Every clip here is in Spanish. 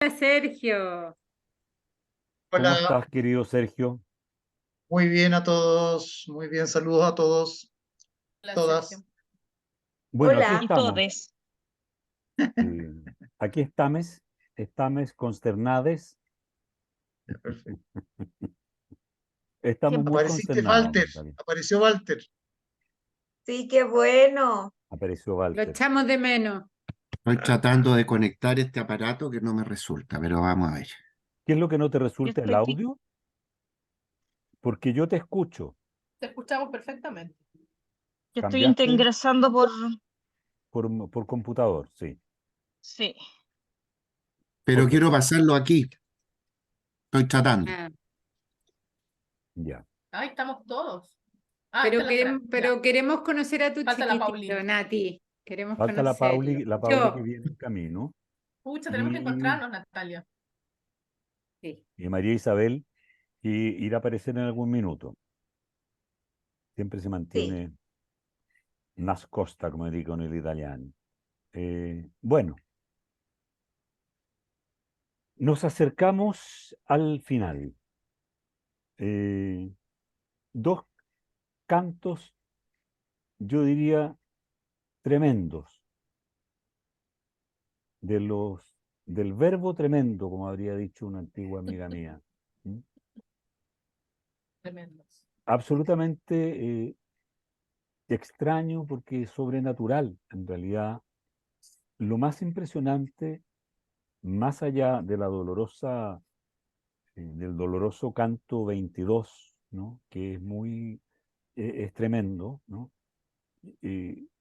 Hola, Sergio. ¿Cómo Hola, estás, querido Sergio? muy bien a todos, muy bien, saludos a todos, Hola, Sergio. todas. Bueno, aquí Hola, Y estamos. todes. eh, aquí estamos consternades. Perfecto. Estamos muy Apareciste, consternados, Walter, Natalia. apareció Walter. sí, qué bueno. Apareció Lo Walter. echamos de menos. Estoy tratando de conectar este aparato que no me resulta, pero vamos a ver. ¿Qué es lo que no te Yo resulta el estoy aquí. audio? Porque yo te escucho. Te escuchamos perfectamente. Yo estoy ¿Cambiaste ingresando por... por computador? Sí. Sí. Pero Ok, quiero pasarlo aquí. Estoy tratando. Ah, ya. Ahí estamos todos. Ah, pero está la queremos, Fran. Ya. pero queremos conocer a tu Falta la chiquitito, Pauli. Nati. Queremos Falta conocerlo. La Pauli que Yo. viene en camino. Pucha, tenemos que Y, encontrarnos, Natalia. Sí, y María Isabel, que irá a aparecer en algún minuto. Siempre se Sí, mantiene nascosta, como digo en el italiano. Bueno. Nos acercamos al final. Eh, Dos cantos, yo diría, tremendos, del verbo tremendo, como habría dicho una antigua amiga mía. ¿Mm? Tremendos. Absolutamente extraño porque sobrenatural, en realidad. Lo más impresionante, más allá de la dolorosa, del doloroso canto 22, ¿no? Que es muy, es tremendo, ¿no?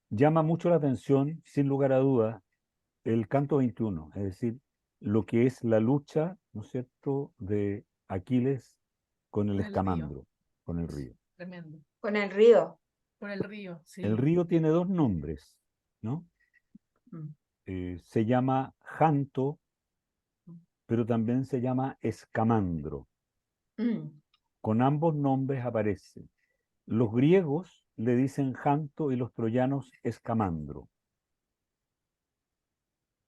Llama mucho la atención, sin lugar a dudas, el canto 21, es decir, lo que es la lucha, ¿no es cierto?, de Aquiles con el Con el río. escamandro, con el río. Tremendo. con el río. Con el río, El sí. río tiene dos nombres, ¿no? Mm. Se llama Janto, Mm. pero también se llama Escamandro. Mm, Con ambos nombres aparece. Los griegos le dicen Janto y los troyanos Escamandro.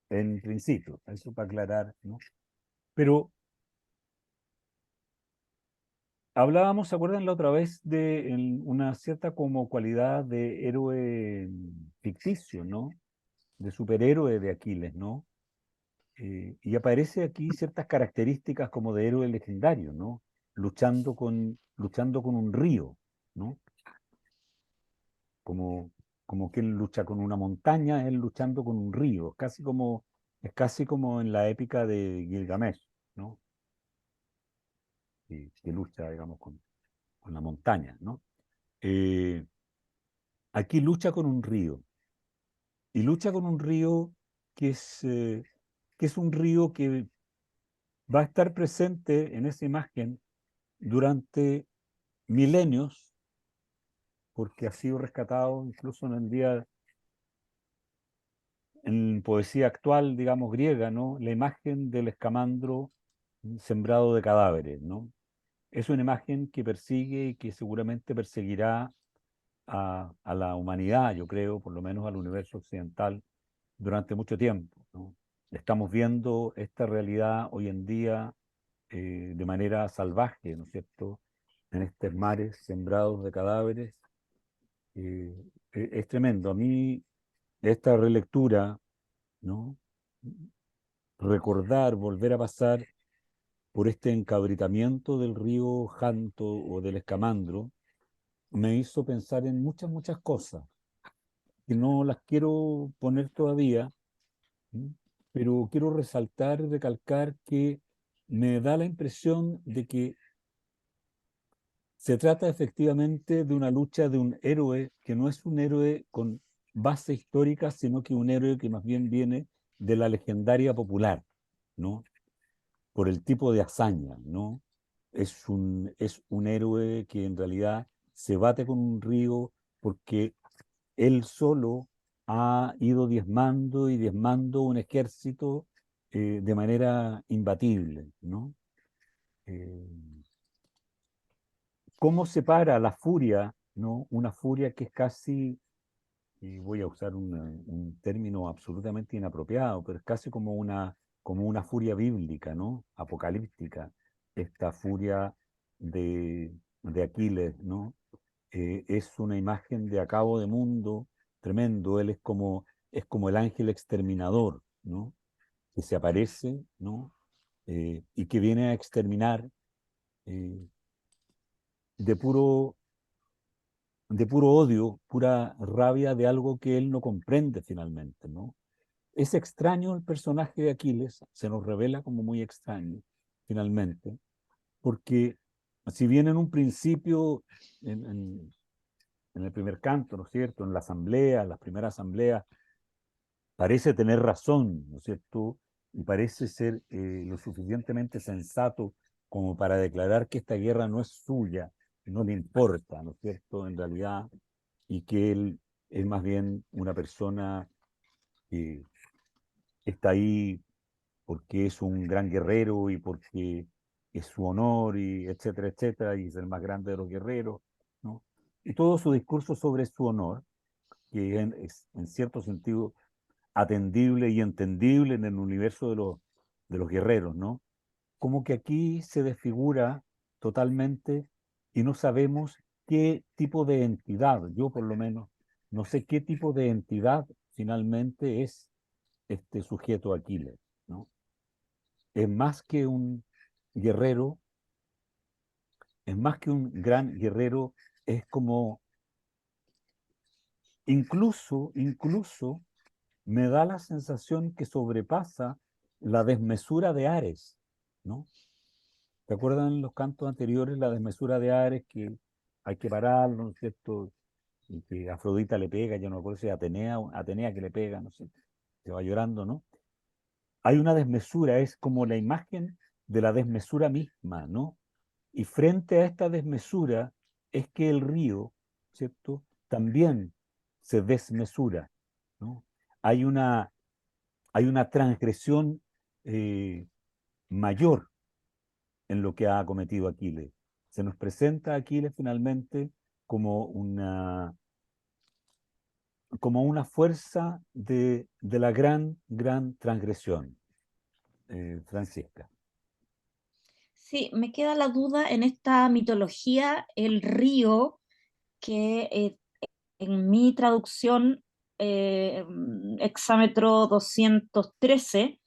En principio, eso para aclarar, ¿no? Pero hablábamos, ¿se acuerdan la otra vez de una cierta como cualidad de héroe ficticio, ¿no? De superhéroe de Aquiles, ¿no? Y aparece aquí ciertas características como de héroe legendario, ¿no? Luchando con un río, ¿no? Como, como que él lucha con una montaña, él luchando con un río, es casi como en la épica de Gilgamesh, ¿no? Que lucha, digamos, con la montaña, ¿no? Eh, Aquí lucha con un río, y lucha con un río que que es un río que va a estar presente en esa imagen durante milenios, porque ha sido rescatado incluso en el día, en poesía actual, digamos, griega, ¿no? La imagen del escamandro sembrado de cadáveres, ¿no? Es una imagen que persigue y que seguramente perseguirá a la humanidad, yo creo, por lo menos al universo occidental, durante mucho tiempo, ¿no? Estamos viendo esta realidad hoy en día de manera salvaje, ¿no es cierto? En estos mares sembrados de cadáveres. eh, es tremendo. A mí esta relectura, ¿no? Recordar, volver a pasar por este encabritamiento del río Janto o del Escamandro, me hizo pensar en muchas, muchas cosas que no las quiero poner todavía. ¿Mm? Pero quiero resaltar y recalcar que me da la impresión de que se trata efectivamente de una lucha de un héroe que no es un héroe con base histórica, sino que un héroe que más bien viene de la legendaria popular, ¿no? Por el tipo de hazaña, ¿no? Es un héroe que en realidad se bate con un río porque él solo ha ido diezmando y diezmando un ejército de manera imbatible, ¿no? Eh, ¿Cómo separa la furia, ¿no? Una furia que es casi, y voy a usar un término absolutamente inapropiado, pero es casi como como una furia bíblica, ¿no? Apocalíptica, esta furia de Aquiles, ¿no? Es una imagen de acabo de mundo tremendo. Él es como el ángel exterminador, ¿no? Que se aparece, ¿no? Y que viene a exterminar eh, de puro, de puro odio, pura rabia de algo que él no comprende finalmente, ¿no? Es extraño el personaje de Aquiles, se nos revela como muy extraño finalmente, porque si bien en un principio, en el primer canto, ¿no es cierto?, en la asamblea, las primeras asambleas, parece tener razón, ¿no es cierto?, y parece ser lo suficientemente sensato como para declarar que esta guerra no es suya, no le importa, ¿no es cierto?, en realidad, y que él es más bien una persona que está ahí porque es un gran guerrero y porque es su honor, y etcétera, etcétera, y es el más grande de los guerreros, ¿no? Y todo su discurso sobre su honor, que es en cierto sentido atendible y entendible en el universo de los guerreros, ¿no? Como que aquí se desfigura totalmente y no sabemos qué tipo de entidad, yo por lo menos, no sé qué tipo de entidad finalmente es este sujeto Aquiles, ¿no? Es más que un guerrero, es más que un gran guerrero, es como, incluso me da la sensación que sobrepasa la desmesura de Ares, ¿no? ¿Te acuerdan los cantos anteriores, la desmesura de Ares, que hay que pararlo, ¿no es cierto? Y que Afrodita le pega, yo no recuerdo si es Atenea que le pega, no sé, se va llorando, ¿no? Hay una desmesura, es como la imagen de la desmesura misma, ¿no? Y frente a esta desmesura es que el río, ¿cierto?, también se desmesura, ¿no? Hay una, hay una transgresión mayor en lo que ha cometido Aquiles. Se nos presenta a Aquiles finalmente como una fuerza de la gran transgresión, Francisca. Sí, me queda la duda en esta mitología, el río, que en mi traducción, hexámetro 213,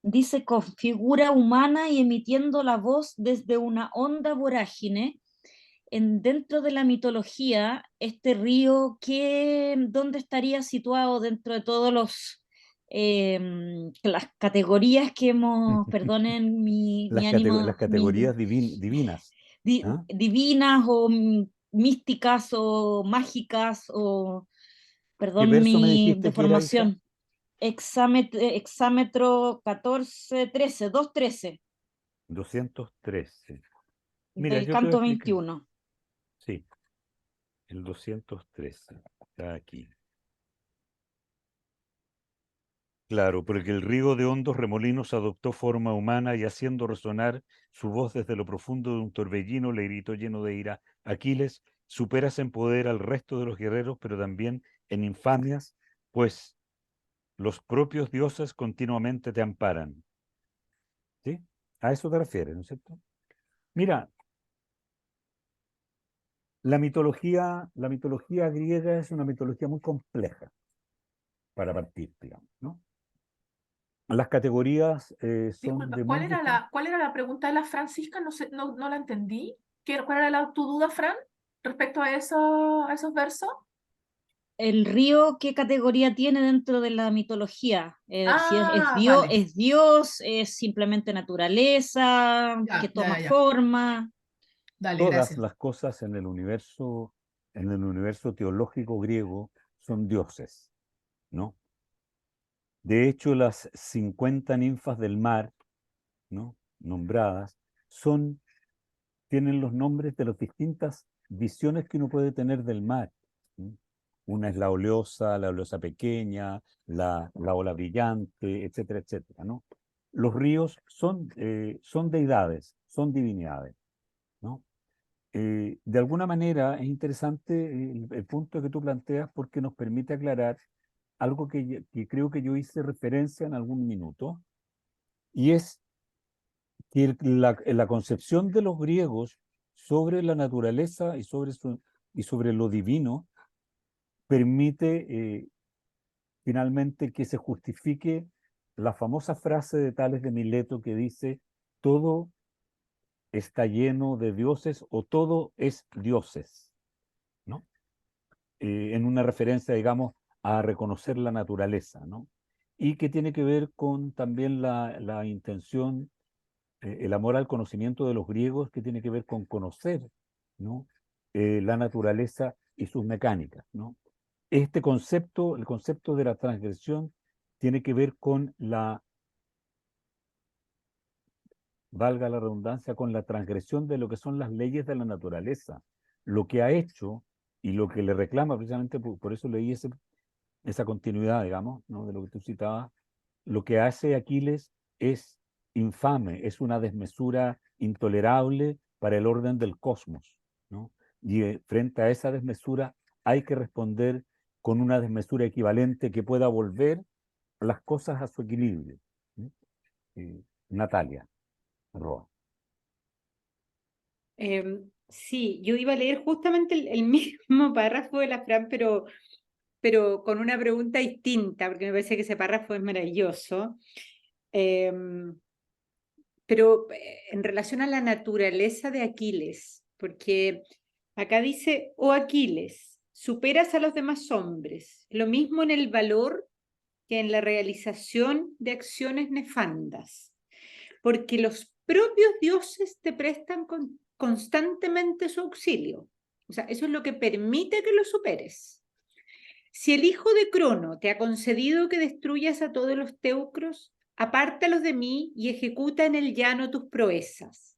dice con figura humana y emitiendo la voz desde una honda vorágine. Dentro de la mitología, este río, ¿dónde estaría situado dentro de todos las categorías que hemos, perdonen mi Las ánimo, categorías divinas. ¿Ah? divinas o místicas o mágicas o, ¿Qué perdón verso me mi dijiste que era, hija? deformación, hexámetro 14, 13, 213 213. Mira, del yo te voy a canto explicar. 21. Sí, el 213. Está aquí. Claro, porque el río de hondos remolinos adoptó forma humana y haciendo resonar su voz desde lo profundo de un torbellino le gritó lleno de ira: Aquiles, superas en poder al resto de los guerreros, pero también en infamias, pues los propios dioses continuamente te amparan. ¿Sí? A eso te refieres, ¿no es cierto? Mira, la mitología griega es una mitología muy compleja para partir, digamos, ¿no? Las categorías son Disculpa, de muy distintas. cuál era la pregunta de la Francisca? No sé, no la entendí. ¿Cuál era tu duda, Fran, respecto a esos versos? ¿El río qué categoría tiene dentro de la mitología? Si Ah, vale. Es Dios, es simplemente naturaleza, que toma Ya. forma. Dale, Todas gracias. las cosas en el universo teológico griego son dioses, ¿no? De hecho, las 50 ninfas del mar, ¿no?, nombradas, tienen los nombres de las distintas visiones que uno puede tener del mar, ¿sí? Una es la oleosa pequeña, la ola brillante, etcétera, etcétera, ¿no? Los ríos son deidades, son divinidades, ¿no? De alguna manera es interesante el punto que tú planteas, porque nos permite aclarar algo que creo que yo hice referencia en algún minuto, y es que la concepción de los griegos sobre la naturaleza y sobre lo divino permite finalmente que se justifique la famosa frase de Tales de Mileto que dice: todo está lleno de dioses o todo es dioses, ¿no? En una referencia, digamos, a reconocer la naturaleza, ¿no? Y que tiene que ver con también la intención, el amor al conocimiento de los griegos, que tiene que ver con conocer, ¿no? La naturaleza y sus mecánicas, ¿no? Este concepto, el concepto de la transgresión, tiene que ver con valga la redundancia, con la transgresión de lo que son las leyes de la naturaleza. Lo que ha hecho y lo que le reclama, precisamente por eso leí esa continuidad, digamos, ¿no? De lo que tú citabas, lo que hace Aquiles es infame, es una desmesura intolerable para el orden del cosmos, ¿no? Y frente a esa desmesura hay que responder con una desmesura equivalente que pueda volver las cosas a su equilibrio, ¿no? Natalia Roa. Sí, yo iba a leer justamente el mismo párrafo de la Fran, pero con una pregunta distinta, porque me parece que ese párrafo es maravilloso. Pero en relación a la naturaleza de Aquiles, porque acá dice: oh Aquiles, superas a los demás hombres, lo mismo en el valor que en la realización de acciones nefandas, porque los propios dioses te prestan constantemente su auxilio. O sea, eso es lo que permite que lo superes. Si el hijo de Crono te ha concedido que destruyas a todos los teucros, apártalos de mí y ejecuta en el llano tus proezas.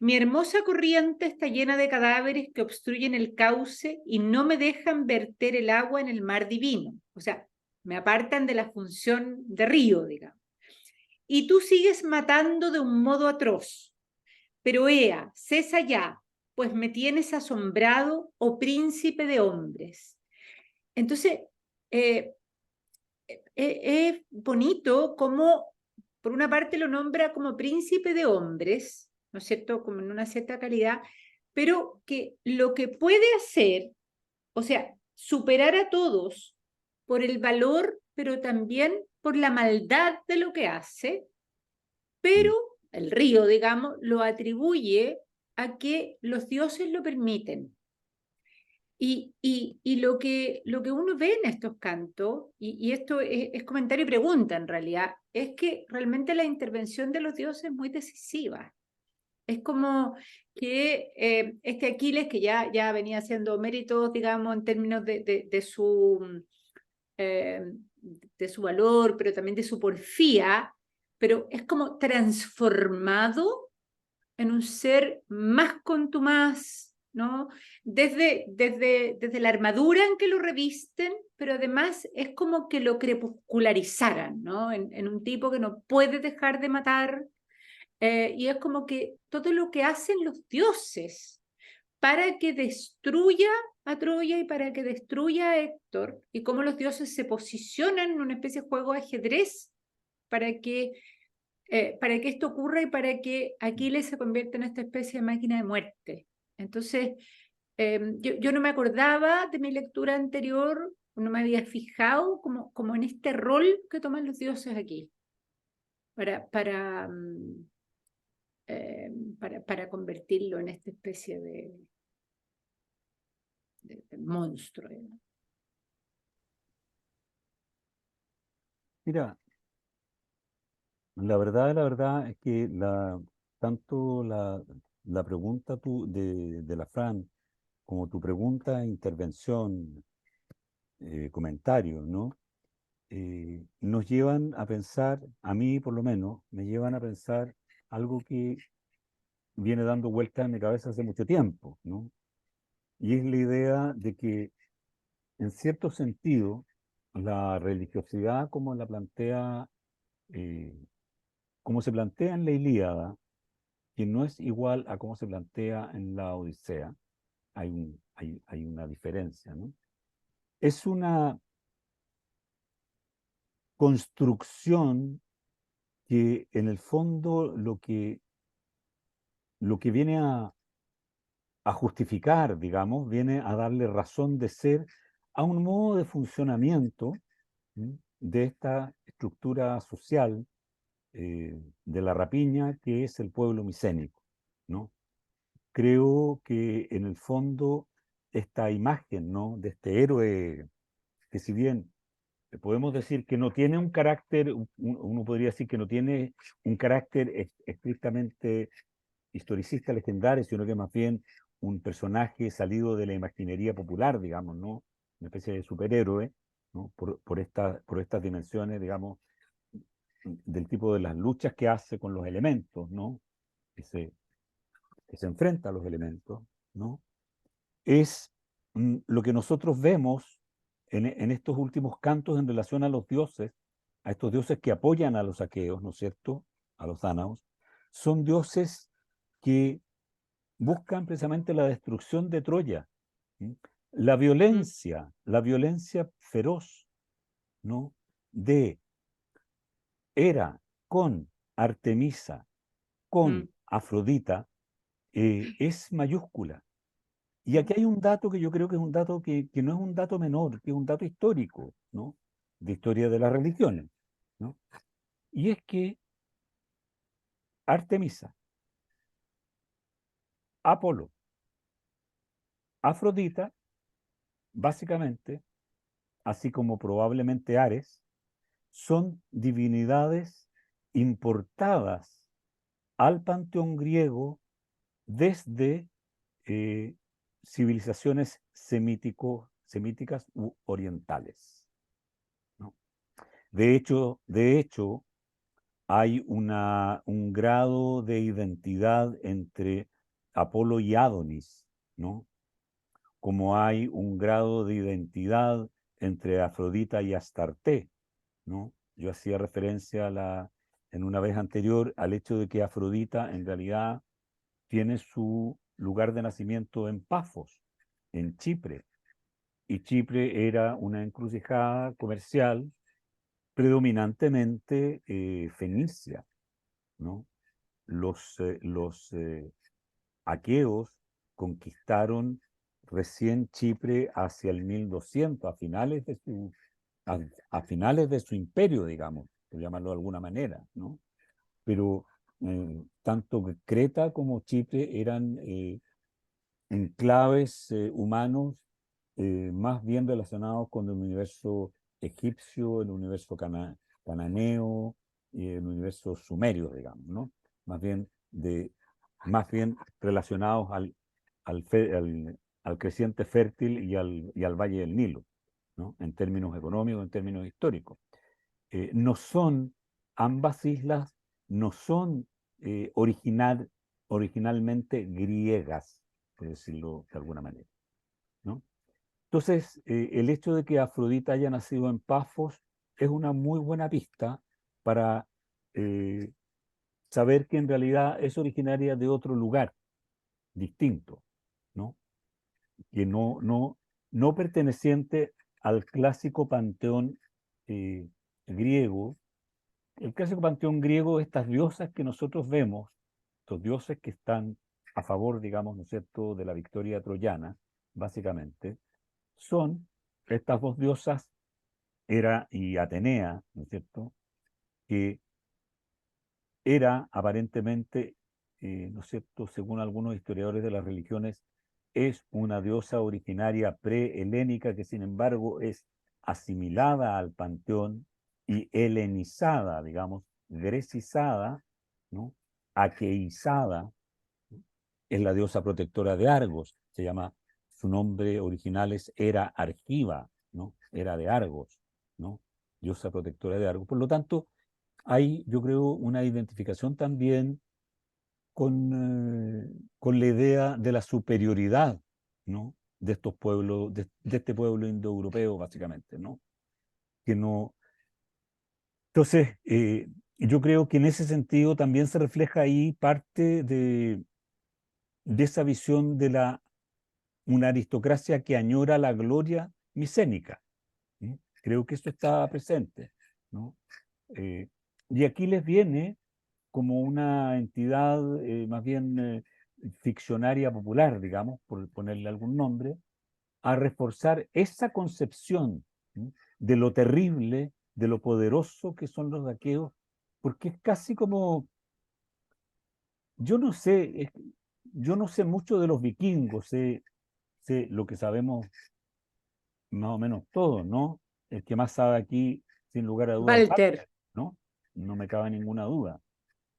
Mi hermosa corriente está llena de cadáveres que obstruyen el cauce y no me dejan verter el agua en el mar divino. O sea, me apartan de la función de río, digamos. Y tú sigues matando de un modo atroz. Pero Ea, cesa ya, pues me tienes asombrado, oh príncipe de hombres. Entonces, es bonito como, por una parte, lo nombra como príncipe de hombres, ¿no es cierto?, como en una cierta calidad, pero que lo que puede hacer, o sea, superar a todos por el valor, pero también por la maldad de lo que hace, pero el río, digamos, lo atribuye a que los dioses lo permiten. Y lo que uno ve en estos cantos, y esto es comentario y pregunta en realidad, es que realmente la intervención de los dioses es muy decisiva. Es como que este Aquiles, que ya venía haciendo méritos, digamos, en términos de su valor, pero también de su porfía, pero es como transformado en un ser más contumaz, ¿no? Desde la armadura en que lo revisten, pero además es como que lo crepuscularizaran, ¿no? En un tipo que no puede dejar de matar, y es como que todo lo que hacen los dioses para que destruya a Troya y para que destruya a Héctor, y cómo los dioses se posicionan en una especie de juego de ajedrez para que esto ocurra y para que Aquiles se convierta en esta especie de máquina de muerte. Entonces, yo no me acordaba de mi lectura anterior, no me había fijado como en este rol que toman los dioses aquí, para convertirlo en esta especie de monstruo. Mira, la verdad es que tanto la pregunta de la Fran como tu pregunta, intervención, comentario, ¿no? Nos llevan a pensar, a mí por lo menos, me llevan a pensar algo que viene dando vueltas en mi cabeza hace mucho tiempo, ¿no? Y es la idea de que, en cierto sentido, la religiosidad eh, como se plantea en la Ilíada, que no es igual a cómo se plantea en la Odisea, hay una diferencia, ¿no? Es una construcción que en el fondo lo que viene a justificar, digamos, viene a darle razón de ser a un modo de funcionamiento de esta estructura social de la rapiña que es el pueblo micénico, ¿no? Creo que en el fondo esta imagen, ¿no?, de este héroe que, si bien podemos decir que no tiene un carácter, uno podría decir que no tiene un carácter estrictamente historicista legendario, sino que más bien un personaje salido de la imaginería popular, digamos, ¿no? Una especie de superhéroe, ¿no? Por estas dimensiones, digamos, del tipo de las luchas que hace con los elementos, ¿no? Que se enfrenta a los elementos, ¿no? Es lo que nosotros vemos en estos últimos cantos en relación a los dioses, a estos dioses que apoyan a los aqueos, ¿no es cierto?, a los dánaos, son dioses que buscan precisamente la destrucción de Troya, ¿sí? La violencia feroz, ¿no?, de Hera con Artemisa, con Afrodita, es mayúscula. Y aquí hay un dato que yo creo que es un dato que no es un dato menor, que es un dato histórico, ¿no?, de historia de las religiones, ¿no? Y es que Artemisa, Apolo, Afrodita, básicamente, así como probablemente Ares, son divinidades importadas al panteón griego desde civilizaciones semíticas u orientales, ¿no? De hecho, hay un grado de identidad entre Apolo y Adonis, ¿no?, como hay un grado de identidad entre Afrodita y Astarté, ¿no? Yo hacía referencia en una vez anterior al hecho de que Afrodita en realidad tiene su lugar de nacimiento en Pafos, en Chipre, y Chipre era una encrucijada comercial predominantemente fenicia, ¿no? Los aqueos conquistaron recién Chipre hacia el 1200, a finales de su imperio, digamos, por llamarlo de alguna manera, ¿no? Pero tanto Creta como Chipre eran enclaves humanos más bien relacionados con el universo egipcio, el universo cananeo y el universo sumerio, digamos, ¿no? Más bien, más bien relacionados al creciente fértil y al valle del Nilo, ¿no?, en términos económicos, en términos históricos. No son, ambas islas no son originalmente griegas, por decirlo de alguna manera, ¿no? Entonces, el hecho de que Afrodita haya nacido en Pafos es una muy buena pista para saber que en realidad es originaria de otro lugar distinto, ¿no?, que no perteneciente al clásico panteón griego. El clásico panteón griego, estas diosas que nosotros vemos, estos dioses que están a favor, digamos, ¿no es cierto?, de la victoria troyana, básicamente, son estas dos diosas, Hera y Atenea, ¿no es cierto?, que Hera aparentemente, ¿no es cierto?, según algunos historiadores de las religiones, es una diosa originaria prehelénica que sin embargo es asimilada al panteón y helenizada, digamos, grecizada, ¿no?, aqueizada. Es la diosa protectora de Argos, su nombre original es Hera Argiva, ¿no?, Hera de Argos, ¿no?, diosa protectora de Argos. Por lo tanto, hay, yo creo, una identificación también con la idea de la superioridad, ¿no?, de estos pueblos, de este pueblo indoeuropeo, básicamente, ¿no? Que no. Entonces, yo creo que en ese sentido también se refleja ahí parte de esa visión de una aristocracia que añora la gloria micénica, ¿sí? Creo que eso está presente, ¿no? Y Aquiles viene como una entidad más bien ficcionaria popular, digamos, por ponerle algún nombre, a reforzar esa concepción, ¿sí?, de lo terrible, de lo poderoso que son los aqueos, porque es casi como, yo no sé, yo no sé mucho de los vikingos, sé lo que sabemos más o menos todos, ¿no? El que más sabe aquí, sin lugar a dudas, es Walter, Walter, ¿no? No me cabe ninguna duda.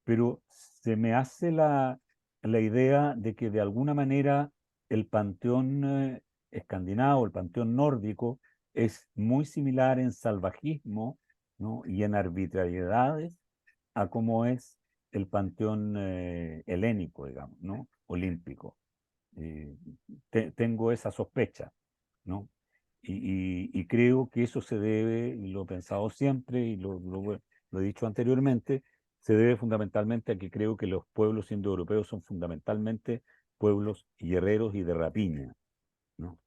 Pero se me hace la idea de que de alguna manera el panteón escandinavo, el panteón nórdico, es muy similar en salvajismo, ¿no?, y en arbitrariedades a como es el panteón helénico, digamos, ¿no?, olímpico. Eh, tengo esa sospecha, ¿no? Y creo que eso se debe, y lo he pensado siempre, y lo he dicho anteriormente, se debe fundamentalmente a que creo que los pueblos indoeuropeos son fundamentalmente pueblos guerreros y de rapiña, ¿no?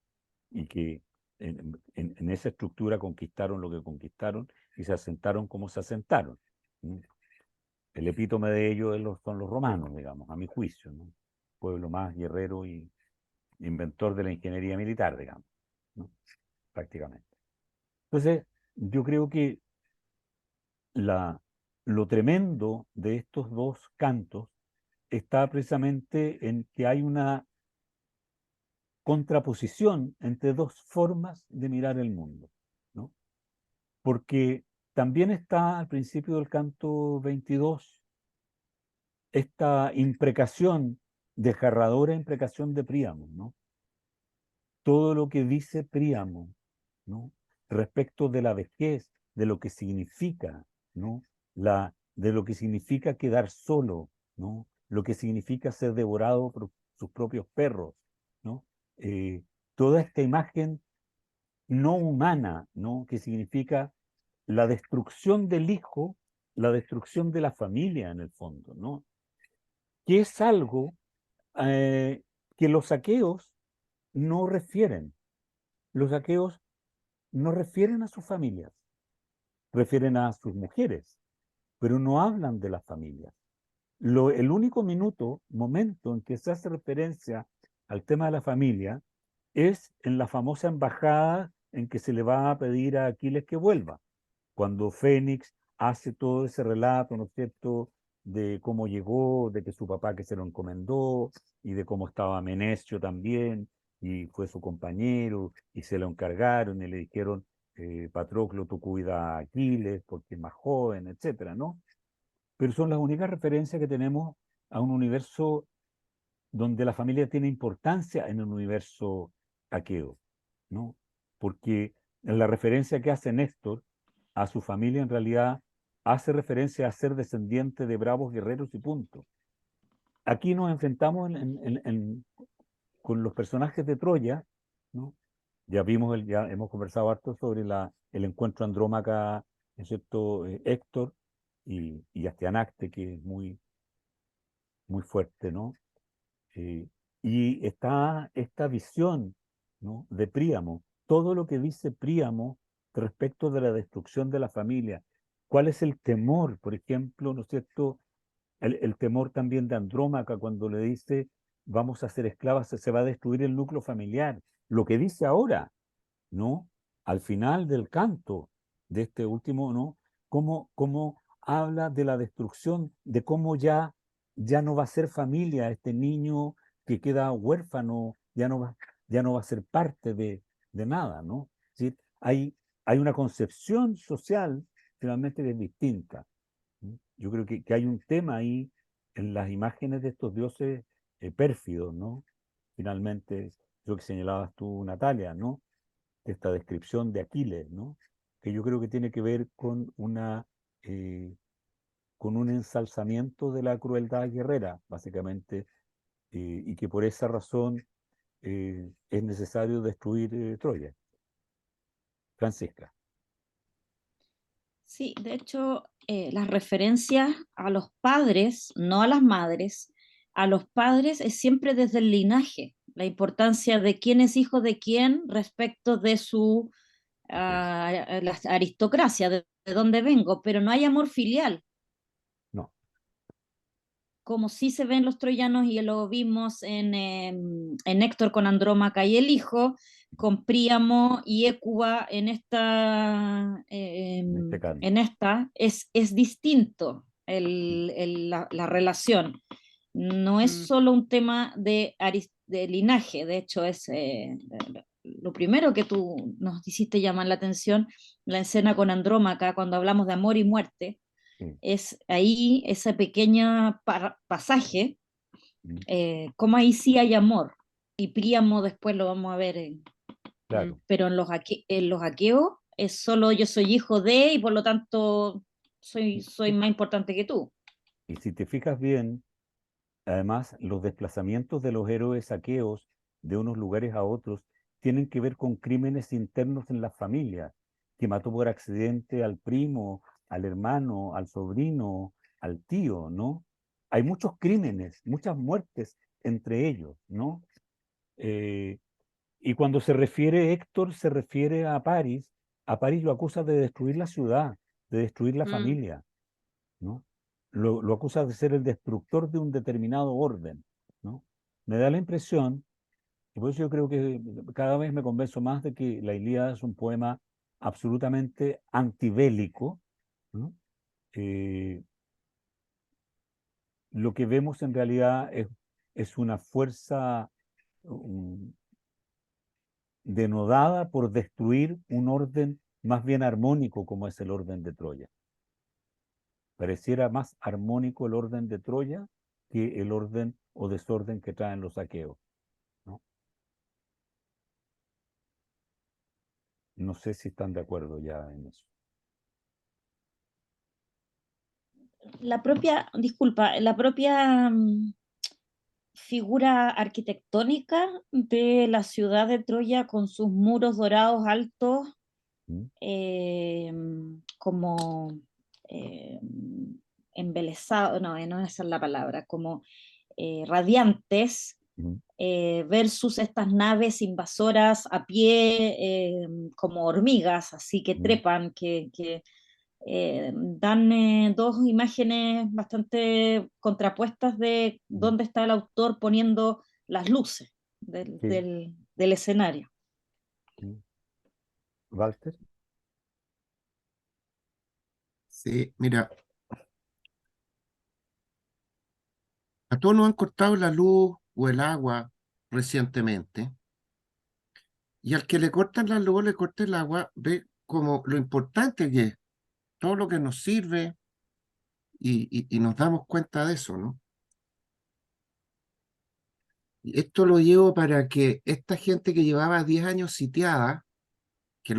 Y que en esa estructura conquistaron lo que conquistaron y se asentaron como se asentaron, ¿no? El epítome de ello son los romanos, digamos, a mi juicio, ¿no? Pueblo más guerrero y inventor de la ingeniería militar, digamos, ¿no?, prácticamente. Entonces, yo creo que lo tremendo de estos dos cantos está precisamente en que hay una contraposición entre dos formas de mirar el mundo, ¿no? Porque también está al principio del canto 22 esta imprecación, desgarradora imprecación de Príamo, ¿no? Todo lo que dice Príamo, ¿no?, respecto de la vejez, de lo que significa, ¿no?, de lo que significa quedar solo, ¿no?, lo que significa ser devorado por sus propios perros, ¿no? Eh, Toda esta imagen no humana, ¿no?, que significa la destrucción del hijo, la destrucción de la familia en el fondo, ¿no?, que es algo eh, que los aqueos no refieren. Los aqueos no refieren a sus familias, refieren a sus mujeres, pero no hablan de las familias. El único momento en que se hace referencia al tema de la familia es en la famosa embajada en que se le va a pedir a Aquiles que vuelva, cuando Fénix hace todo ese relato, ¿no es cierto?, de cómo llegó, de que su papá que se lo encomendó, y de cómo estaba Menesio también, y fue su compañero, y se lo encargaron, y le dijeron, Patroclo, tú cuida a Aquiles, porque es más joven, etcétera, ¿no? Pero son las únicas referencias que tenemos a un universo donde la familia tiene importancia en el universo aqueo, ¿no? Porque en la referencia que hace Néstor a su familia en realidad hace referencia a ser descendiente de bravos guerreros y punto. Aquí nos enfrentamos con los personajes de Troya, ¿no? Ya vimos, ya hemos conversado harto sobre el encuentro Andrómaca, ¿no es cierto?, Héctor y Astianacte, que es muy, muy fuerte, ¿no? Y está esta visión, ¿no?, de Príamo, todo lo que dice Príamo respecto de la destrucción de la familia. ¿Cuál es el temor, por ejemplo, ¿no es cierto? El temor también de Andrómaca cuando le dice, vamos a ser esclavas, se va a destruir el núcleo familiar. Lo que dice ahora, ¿no? Al final del canto de este último, ¿no? Cómo habla de la destrucción, de cómo ya no va a ser familia este niño que queda huérfano, ya no va a ser parte de nada, ¿no? ¿Sí? Hay una concepción social finalmente que es distinta. ¿Sí? Yo creo que hay un tema ahí en las imágenes de estos dioses pérfidos, ¿no? Finalmente, lo que señalabas tú, Natalia, ¿no?, esta descripción de Aquiles, ¿no?, que yo creo que tiene que ver eh, con un ensalzamiento de la crueldad guerrera, básicamente, y que por esa razón es necesario destruir Troya. Francisca. Sí, de hecho, las referencias a los padres, no a las madres, a los padres es siempre desde el linaje, la importancia de quién es hijo de quién respecto de la aristocracia, de dónde vengo, pero no hay amor filial. como sí se ven los troyanos y lo vimos en Héctor con Andrómaca y el hijo, con Príamo y Hécuba este caso. en esta es distinto la relación. No es Mm. solo un tema de linaje, de hecho es lo primero que tú nos hiciste llamar la atención, la escena con Andrómaca, cuando hablamos de amor y muerte, Sí. es ahí ese pequeño pasaje, Mm. como ahí sí hay amor, y Príamo después lo vamos a ver, Claro. pero en los aqueos es solo yo soy hijo de, y por lo tanto soy más importante que tú. Y si te fijas bien, además, los desplazamientos de los héroes aqueos de unos lugares a otros tienen que ver con crímenes internos en las familias, que mató por accidente al primo, al hermano, al sobrino, al tío, ¿no? Hay muchos crímenes, muchas muertes entre ellos, ¿no? Eh, y cuando se refiere Héctor, se refiere a París lo acusa de destruir la ciudad, de destruir la Mm. familia, ¿no? Lo acusa de ser el destructor de un determinado orden, ¿no? Me da la impresión, y por eso yo creo que cada vez me convenzo más de que la Ilíada es un poema absolutamente antibélico, ¿no? Eh, lo que vemos en realidad es una fuerza um, denodada por destruir un orden más bien armónico como es el orden de Troya. Pareciera más armónico el orden de Troya que el orden o desorden que traen los aqueos, ¿no? No sé si están de acuerdo ya en eso. La propia figura arquitectónica de la ciudad de Troya con sus muros dorados altos, ¿Mm? como eh, embelesados, no esa es la palabra, como radiantes, ¿Mm? versus estas naves invasoras a pie, como hormigas, así que ¿Mm? trepan, que dan dos imágenes bastante contrapuestas de ¿Mm? dónde está el autor poniendo las luces Sí. del escenario. ¿Mm? Walter. Sí, mira, a todos nos han cortado la luz o el agua recientemente, y al que le cortan la luz, le cortan el agua, ve como lo importante que es, todo lo que nos sirve, y nos damos cuenta de eso, ¿no? Y esto lo llevo para que esta gente que llevaba 10 años sitiada, que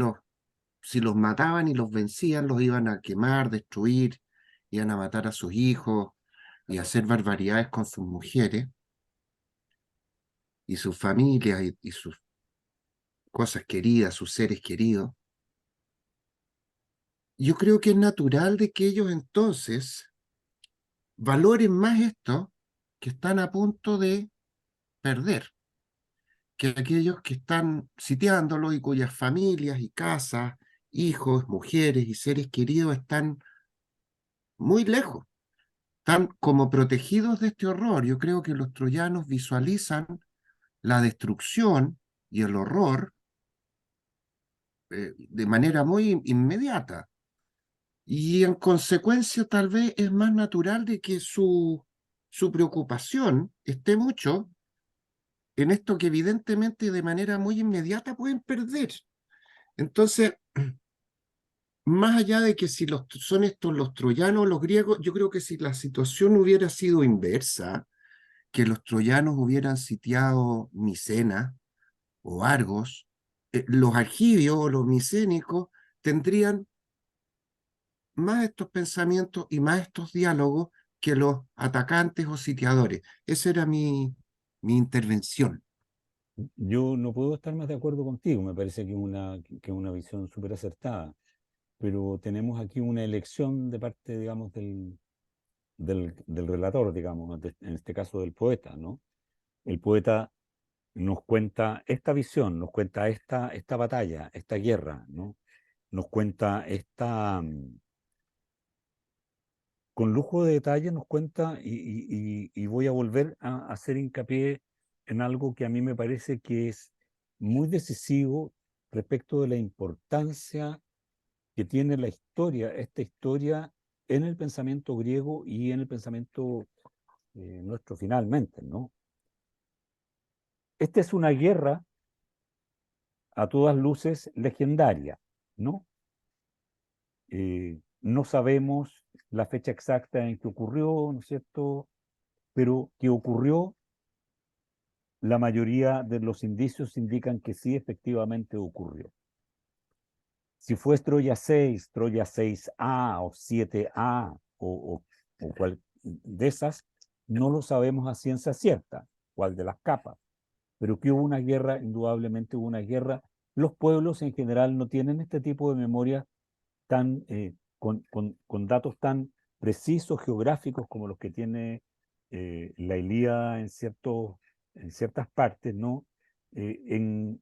si los mataban y los vencían, los iban a quemar, destruir, iban a matar a sus hijos y hacer barbaridades con sus mujeres y sus familias y sus cosas queridas, sus seres queridos. Yo creo que es natural de que ellos entonces valoren más esto que están a punto de perder, que aquellos que están sitiándolos y cuyas familias y casas, hijos, mujeres y seres queridos están muy lejos, están como protegidos de este horror. Yo creo que los troyanos visualizan la destrucción y el horror de manera muy inmediata. Y en consecuencia tal vez es más natural de que su preocupación esté mucho en esto que evidentemente de manera muy inmediata pueden perder. Entonces, más allá de que si son estos los troyanos o los griegos, yo creo que si la situación hubiera sido inversa, que los troyanos hubieran sitiado Micena o Argos, los argivios o los micénicos tendrían más estos pensamientos y más estos diálogos que los atacantes o sitiadores. Esa era mi intervención. Yo no puedo estar más de acuerdo contigo, me parece que es una visión súper acertada, pero tenemos aquí una elección de parte, digamos, del relator, digamos, en este caso del poeta, ¿no? El poeta nos cuenta esta visión, nos cuenta esta batalla, esta guerra, ¿no? Nos cuenta con lujo de detalle nos cuenta, y voy a volver a hacer hincapié en algo que a mí me parece que es muy decisivo respecto de la importancia que tiene la historia, esta historia en el pensamiento griego y en el pensamiento nuestro finalmente, ¿no? Esta es una guerra a todas luces legendaria, ¿no? No sabemos la fecha exacta en que ocurrió, ¿no es cierto? Pero que ocurrió, la mayoría de los indicios indican que sí, efectivamente ocurrió. Si fue Troya 6, Troya 6A o 7A o cual de esas, no lo sabemos a ciencia cierta, cuál de las capas. Pero que hubo una guerra, indudablemente hubo una guerra. Los pueblos en general no tienen este tipo de memoria tan, con datos tan precisos geográficos como los que tiene la Ilíada en ciertas partes, ¿no? En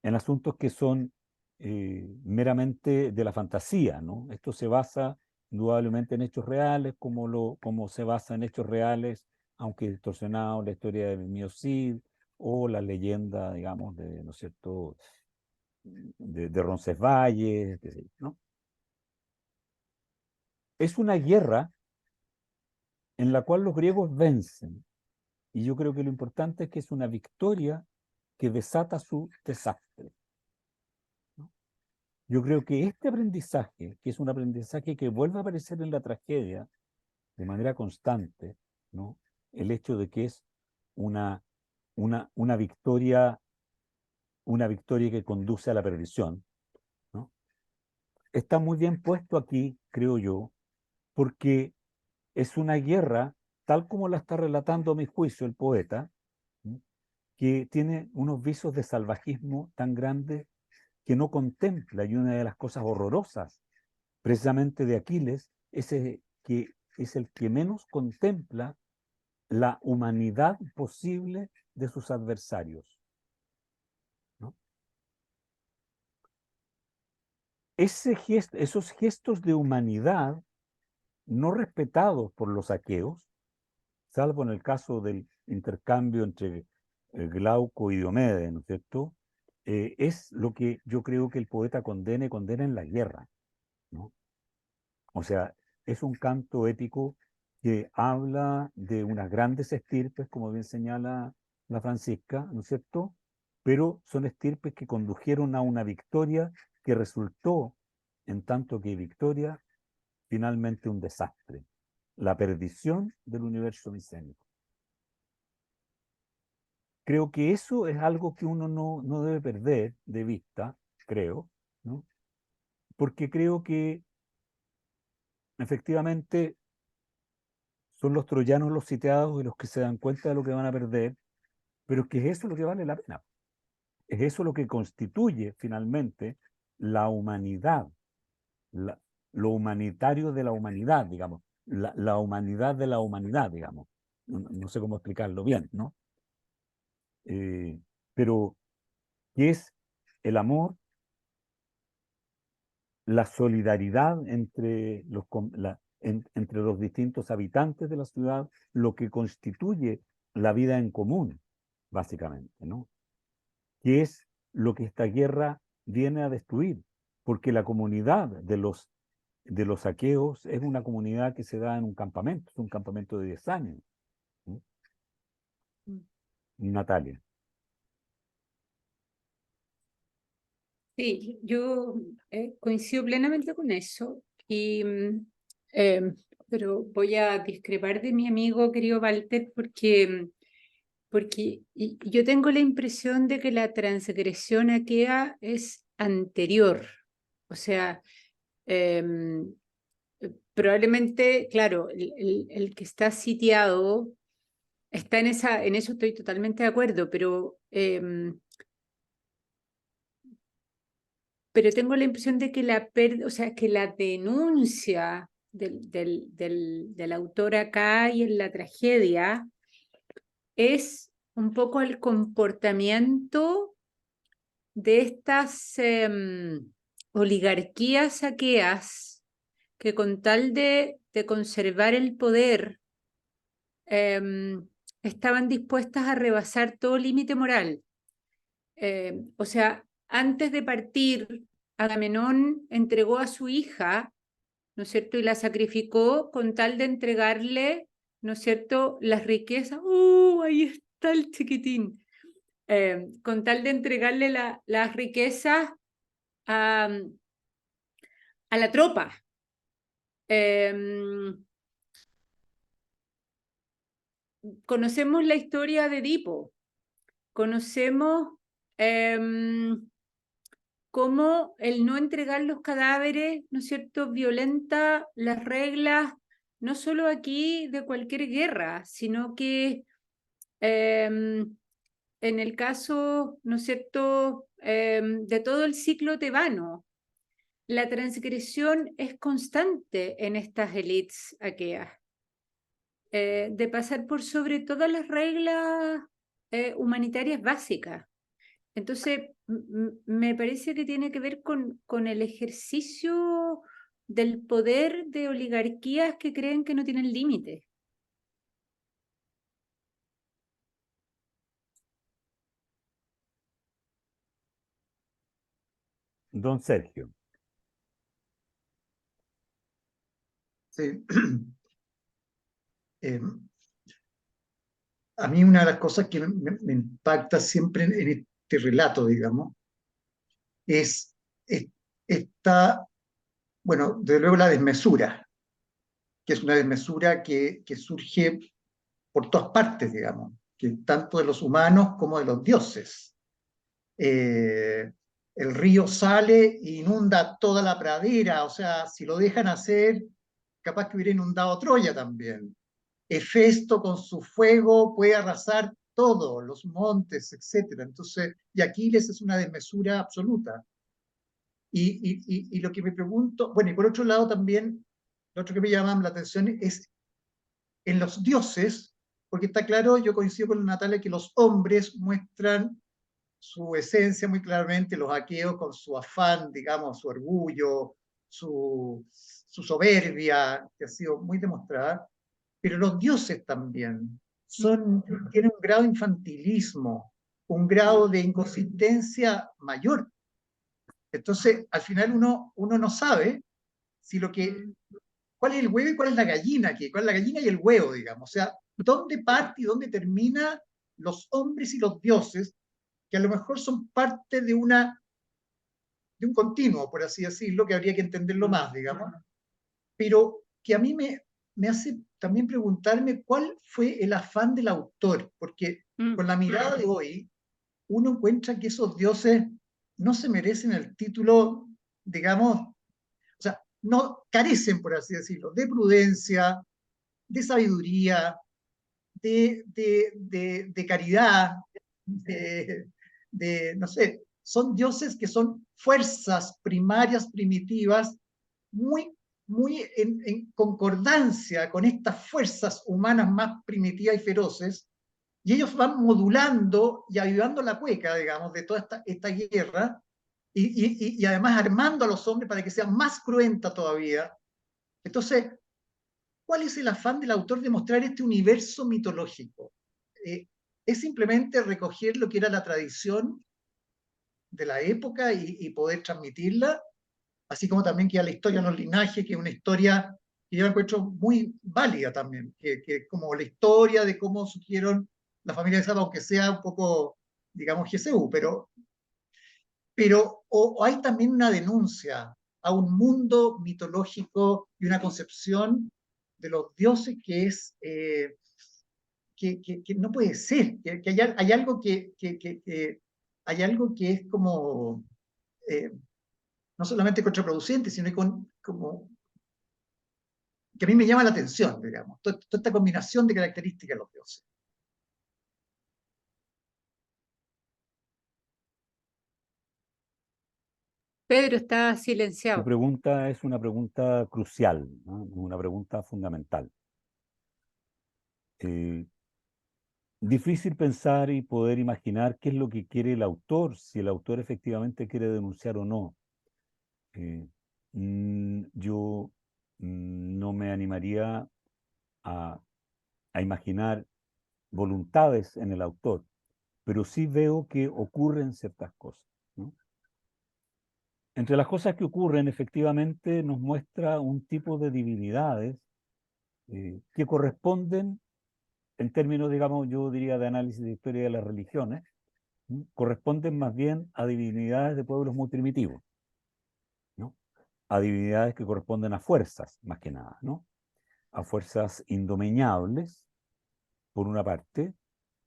asuntos que son meramente de la fantasía, ¿no? Esto se basa indudablemente en hechos reales, como se basa en hechos reales, aunque distorsionado, la historia de Miocid o la leyenda, digamos, ¿no es cierto?, de Roncesvalles, ¿no? Es una guerra en la cual los griegos vencen, y yo creo que lo importante es que es una victoria que desata su desastre. Yo creo que este aprendizaje, que es un aprendizaje que vuelve a aparecer en la tragedia de manera constante, ¿no? El hecho de que es una, una victoria que conduce a la perdición, ¿no? Está muy bien puesto aquí, creo yo, porque es una guerra, tal como la está relatando a mi juicio el poeta, ¿no?, que tiene unos visos de salvajismo tan grandes que no contempla, y una de las cosas horrorosas precisamente de Aquiles que es el que menos contempla la humanidad posible de sus adversarios, ¿no? Esos gestos de humanidad no respetados por los aqueos, salvo en el caso del intercambio entre Glauco y Diomedes, ¿no es cierto?, es lo que yo creo que el poeta condena en la guerra, ¿no? O sea, es un canto épico que habla de unas grandes estirpes, como bien señala la Francisca, ¿no es cierto? Pero son estirpes que condujeron a una victoria que resultó, en tanto que victoria, finalmente un desastre, la perdición del universo micénico. Creo que eso es algo que uno no debe perder de vista, creo, ¿no? Porque creo que efectivamente son los troyanos los sitiados y los que se dan cuenta de lo que van a perder, pero es que es eso lo que vale la pena. Es eso lo que constituye finalmente la humanidad, lo humanitario de la humanidad, digamos, la humanidad de la humanidad, digamos. No sé cómo explicarlo bien, ¿no? Pero ¿qué es el amor? La solidaridad entre entre los distintos habitantes de la ciudad, lo que constituye la vida en común, básicamente, ¿no? Que es lo que esta guerra viene a destruir, porque la comunidad de los aqueos es una comunidad que se da en un campamento, es un campamento de 10 años, ¿no? Natalia. Sí, yo coincido plenamente con eso, pero voy a discrepar de mi amigo querido Walter porque yo tengo la impresión de que la transgresión aquea es anterior. O sea, probablemente, claro, el que está sitiado está en eso estoy totalmente de acuerdo, pero tengo la impresión de que o sea, que la denuncia del autor acá y en la tragedia es un poco el comportamiento de estas oligarquías aqueas que con tal de de conservar el poder, estaban dispuestas a rebasar todo límite moral. O sea, antes de partir, Agamenón entregó a su hija, ¿no es cierto?, y la sacrificó con tal de entregarle, ¿no es cierto?, las riquezas. Ahí está el chiquitín. Con tal de entregarle las riquezas a la tropa. Conocemos la historia de Edipo, conocemos cómo el no entregar los cadáveres, ¿no es cierto?, violenta las reglas, no solo aquí de cualquier guerra, sino que en el caso, ¿no es cierto?, de todo el ciclo tebano. La transgresión es constante en estas élites aqueas, de pasar por sobre todas las reglas humanitarias básicas. Entonces, me parece que tiene que ver con el ejercicio del poder de oligarquías que creen que no tienen límites. Don Sergio. Sí. A mí una de las cosas que me impacta siempre en este relato, digamos, es esta, bueno, desde luego la desmesura, que es una desmesura que surge por todas partes, digamos, que tanto de los humanos como de los dioses. El río sale e inunda toda la pradera, o sea, si lo dejan hacer, capaz que hubiera inundado Troya también. Hefesto con su fuego puede arrasar todo, los montes, etc. Entonces, y Aquiles es una desmesura absoluta. Y lo que me pregunto, bueno, y por otro lado también, lo otro que me llama la atención es en los dioses, porque está claro, yo coincido con Natalia, que los hombres muestran su esencia muy claramente, los aqueos con su afán, digamos, su orgullo, su soberbia, que ha sido muy demostrada, pero los dioses también tienen un grado de infantilismo, un grado de inconsistencia mayor. Entonces, al final uno no sabe si cuál es el huevo y cuál es la gallina aquí, cuál es la gallina y el huevo, digamos. O sea, dónde parte y dónde termina los hombres y los dioses, que a lo mejor son parte de un continuo, por así decirlo, que habría que entenderlo más, digamos, pero que a mí me hace también preguntarme cuál fue el afán del autor, porque con la mirada de hoy uno encuentra que esos dioses no se merecen el título, digamos, o sea, no carecen, por así decirlo, de prudencia, de sabiduría, de caridad, no sé, son dioses que son fuerzas primarias, primitivas, muy, muy en concordancia con estas fuerzas humanas más primitivas y feroces, y ellos van modulando y avivando la cueca, digamos, de toda esta guerra, y además armando a los hombres para que sean más cruenta todavía. Entonces, ¿cuál es el afán del autor de mostrar este universo mitológico? ¿Es simplemente recoger lo que era la tradición de la época y poder transmitirla? Así como también queda la historia en los linajes, que es una historia que yo encuentro muy válida también, que como la historia de cómo surgieron la familia de Saba, aunque sea un poco, digamos, GCU, pero o hay también una denuncia a un mundo mitológico y una concepción de los dioses que es que no puede ser, que hay algo hay algo que es como no solamente contraproducente, sino como que a mí me llama la atención, digamos, toda esta combinación de características de los dioses. Pedro está Tu silenciado. pregunta es una pregunta crucial, ¿no? Una pregunta fundamental. Difícil pensar y poder imaginar qué es lo que quiere el autor, si el autor efectivamente quiere denunciar o no. Yo no me animaría a imaginar voluntades en el autor, pero sí veo que ocurren ciertas cosas, ¿no? Entre las cosas que ocurren, efectivamente, nos muestra un tipo de divinidades que corresponden, en términos, digamos, yo diría de análisis de historia de las religiones, corresponden más bien a divinidades de pueblos muy primitivos, ¿no? A divinidades que corresponden a fuerzas, más que nada, ¿no? A fuerzas indomeñables, por una parte,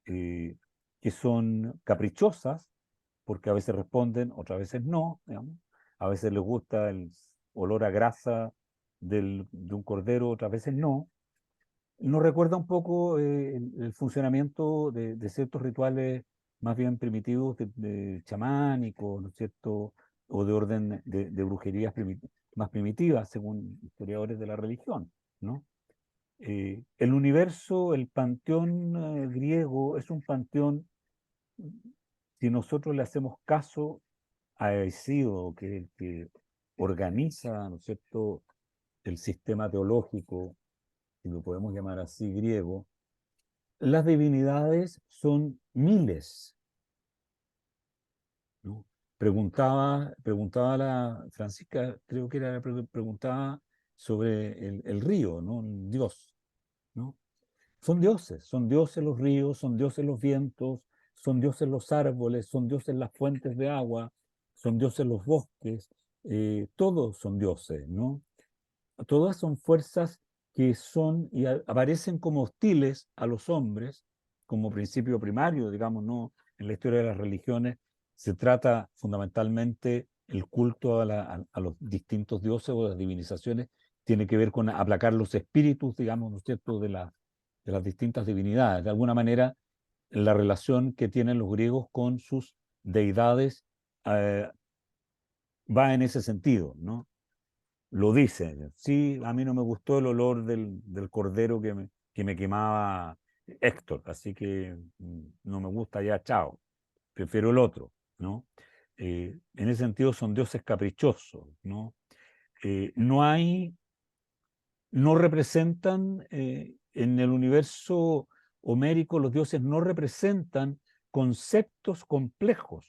que son caprichosas, porque a veces responden, otras veces no, digamos. A veces les gusta el olor a grasa de un cordero, otras veces no. Nos recuerda un poco el funcionamiento de ciertos rituales más bien primitivos, de chamánicos, ¿no es cierto? O de orden de brujerías más primitivas, según historiadores de la religión, ¿no? El universo, el panteón griego, es un panteón, si nosotros le hacemos caso a Hesíodo, que es el que organiza, ¿no es cierto?, el sistema teológico, si lo podemos llamar así, griego, las divinidades son miles, ¿no? Preguntaba la Francisca, creo que era, preguntaba sobre el río, ¿no? Un dios, ¿no? Son dioses los ríos, son dioses los vientos, son dioses los árboles, son dioses las fuentes de agua, son dioses los bosques, todos son dioses, ¿no? Todas son fuerzas que son y aparecen como hostiles a los hombres, como principio primario, digamos, ¿no? En la historia de las religiones se trata fundamentalmente el culto a los distintos dioses o las divinizaciones, tiene que ver con aplacar los espíritus, digamos, ¿no es cierto?, de las distintas divinidades. De alguna manera, la relación que tienen los griegos con sus deidades va en ese sentido, ¿no? Lo dice, sí, a mí no me gustó el olor del cordero que me quemaba Héctor, así que no me gusta ya, chao, prefiero el otro, ¿no? En ese sentido son dioses caprichosos, ¿no? No representan, en el universo homérico, los dioses no representan conceptos complejos.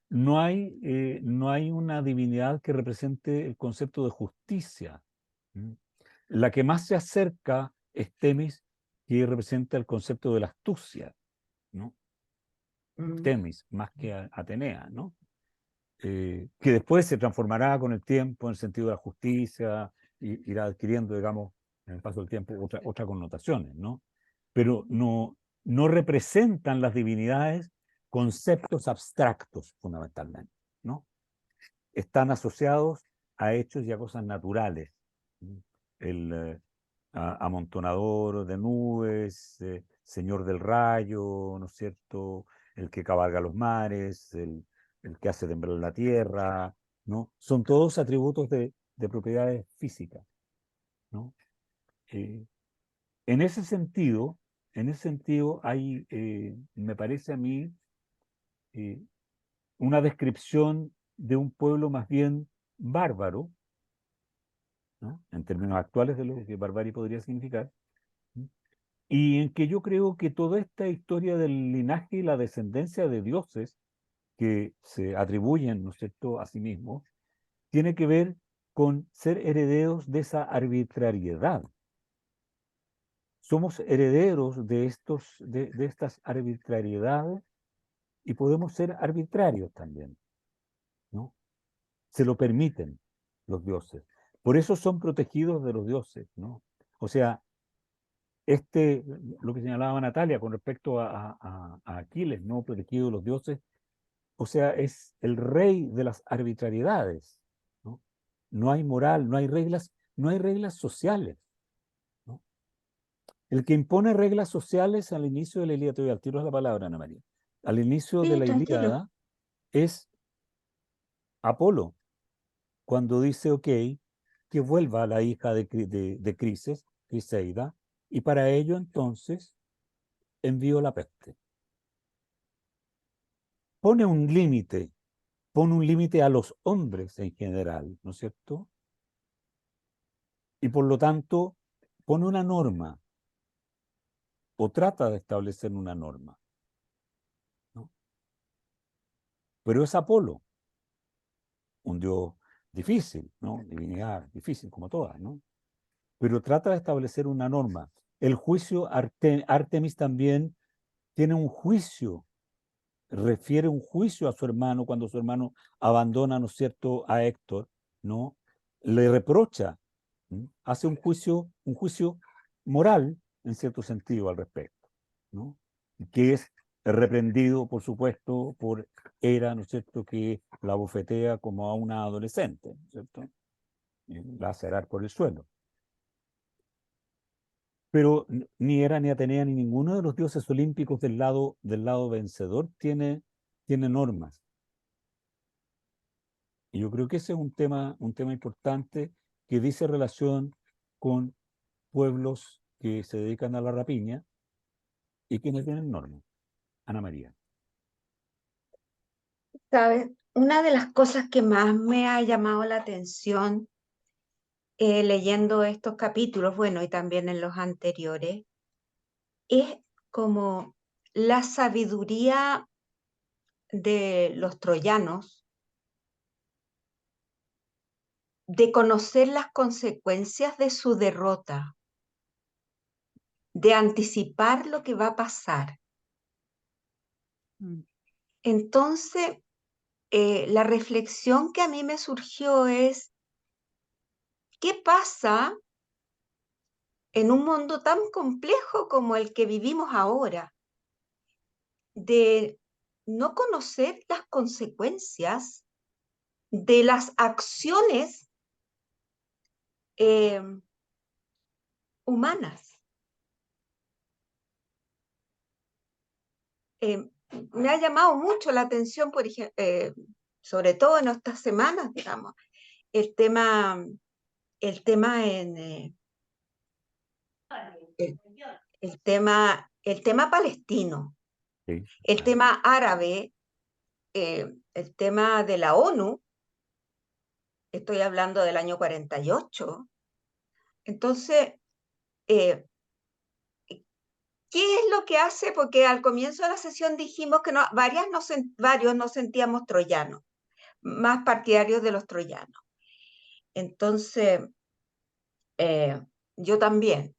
No hay una divinidad que represente el concepto de justicia. La que más se acerca es Temis, que representa el concepto de la astucia, ¿no? Temis, más que Atenea, ¿no? Que después se transformará con el tiempo en el sentido de la justicia, irá adquiriendo, digamos, en el paso del tiempo, otras connotaciones, ¿no? Pero no representan las divinidades conceptos abstractos, fundamentalmente, ¿no? Están asociados a hechos y a cosas naturales. El amontonador de nubes, señor del rayo, ¿no es cierto?, el que cabalga los mares, el que hace temblar la tierra, ¿no? Son todos atributos de propiedades físicas, ¿no? En ese sentido hay, me parece a mí, una descripción de un pueblo más bien bárbaro, ¿no?, en términos actuales de lo que barbarie podría significar, ¿no?, y en que yo creo que toda esta historia del linaje y la descendencia de dioses que se atribuyen, ¿no es cierto?, a sí mismos, tiene que ver con ser herederos de esa arbitrariedad. Somos herederos de estas arbitrariedades y podemos ser arbitrarios también, ¿no? Se lo permiten los dioses. Por eso son protegidos de los dioses, ¿no? O sea, lo que señalaba Natalia con respecto a Aquiles, ¿no?, protegido de los dioses, o sea, es el rey de las arbitrariedades, ¿no? No hay moral, no hay reglas sociales, ¿no? El que impone reglas sociales al inicio de la Ilíada, te doy al tiro la palabra, Ana María, al inicio de Sí, la tranquilo. Ilíada es Apolo, cuando dice, ok, que vuelva la hija de Criseida, y para ello entonces envió la peste. Pone un límite a los hombres en general, ¿no es cierto? y por lo tanto pone una norma o trata de establecer una norma, ¿no? Pero es Apolo, un dios difícil, ¿no? Divinidad difícil como todas, ¿no? Pero trata de establecer una norma. El juicio, Artemis también tiene un juicio, refiere un juicio a su hermano cuando su hermano abandona, ¿no es cierto?, a Héctor, ¿no? Le reprocha, ¿no? Hace un juicio moral, en cierto sentido, al respecto, ¿no? Que es reprendido, por supuesto, por Hera, ¿no es cierto?, que la bofetea como a una adolescente, ¿no es cierto? Y la hace arar por el suelo. Pero ni Hera, ni Atenea, ni ninguno de los dioses olímpicos del lado vencedor tiene normas. Y yo creo que ese es un tema importante que dice relación con pueblos que se dedican a la rapiña y que no tienen normas. Ana María. ¿Sabes? Una de las cosas que más me ha llamado la atención leyendo estos capítulos, bueno, y también en los anteriores, es como la sabiduría de los troyanos de conocer las consecuencias de su derrota, de anticipar lo que va a pasar. Entonces, la reflexión que a mí me surgió es, ¿qué pasa en un mundo tan complejo como el que vivimos ahora, de no conocer las consecuencias de las acciones humanas? Me ha llamado mucho la atención, por ejemplo, sobre todo en estas semanas, digamos, el tema el tema palestino, Sí. el tema árabe, el tema de la ONU. Estoy hablando del año 48. Entonces, ¿qué es lo que hace? Porque al comienzo de la sesión dijimos que varios nos sentíamos troyanos, más partidarios de los troyanos. Entonces, yo también.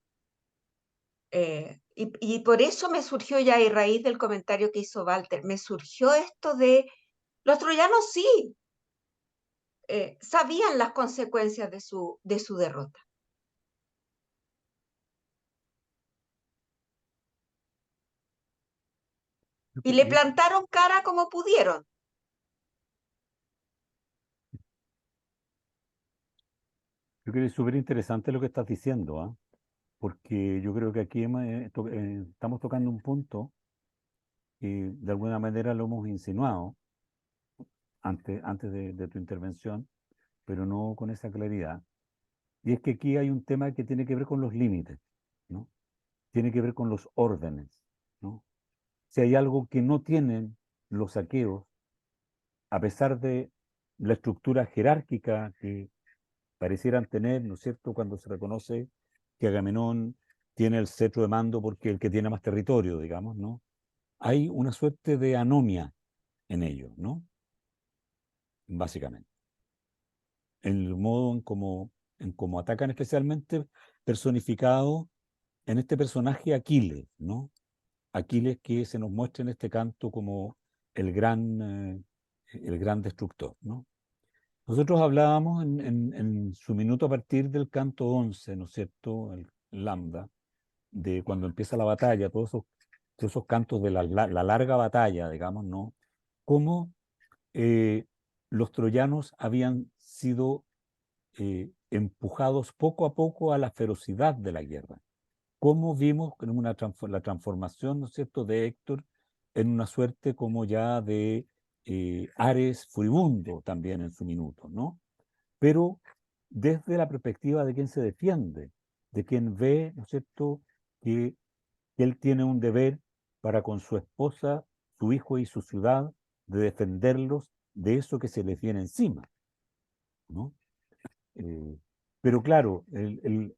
Y por eso me surgió ya, y raíz del comentario que hizo Walter, me surgió esto de los troyanos sí sabían las consecuencias de su derrota. Y le plantaron cara como pudieron. Yo creo que es súper interesante lo que estás diciendo, ¿ah? Porque yo creo que aquí estamos tocando un punto que de alguna manera lo hemos insinuado antes de tu intervención, pero no con esa claridad. Y es que aquí hay un tema que tiene que ver con los límites, ¿no? Tiene que ver con los órdenes, ¿no? Si hay algo que no tienen los aqueos, a pesar de la estructura jerárquica que parecieran tener, ¿no es cierto?, cuando se reconoce que Agamenón tiene el cetro de mando porque es el que tiene más territorio, digamos, ¿no? Hay una suerte de anomia en ello, ¿no? Básicamente. En el modo en cómo atacan, especialmente personificado en este personaje Aquiles, ¿no? Aquiles que se nos muestra en este canto como el gran destructor, ¿no? Nosotros hablábamos en su minuto a partir del canto 11, ¿no es cierto?, el lambda, de cuando empieza la batalla, todos esos cantos de la larga batalla, digamos, ¿no? Cómo los troyanos habían sido empujados poco a poco a la ferocidad de la guerra. Cómo vimos en la transformación, ¿no es cierto?, de Héctor en una suerte como ya de Ares furibundo también en su minuto, ¿no? Pero desde la perspectiva de quien se defiende, de quien ve, ¿no es cierto?, que él tiene un deber para con su esposa, su hijo y su ciudad, de defenderlos de eso que se les viene encima, ¿no? Pero claro,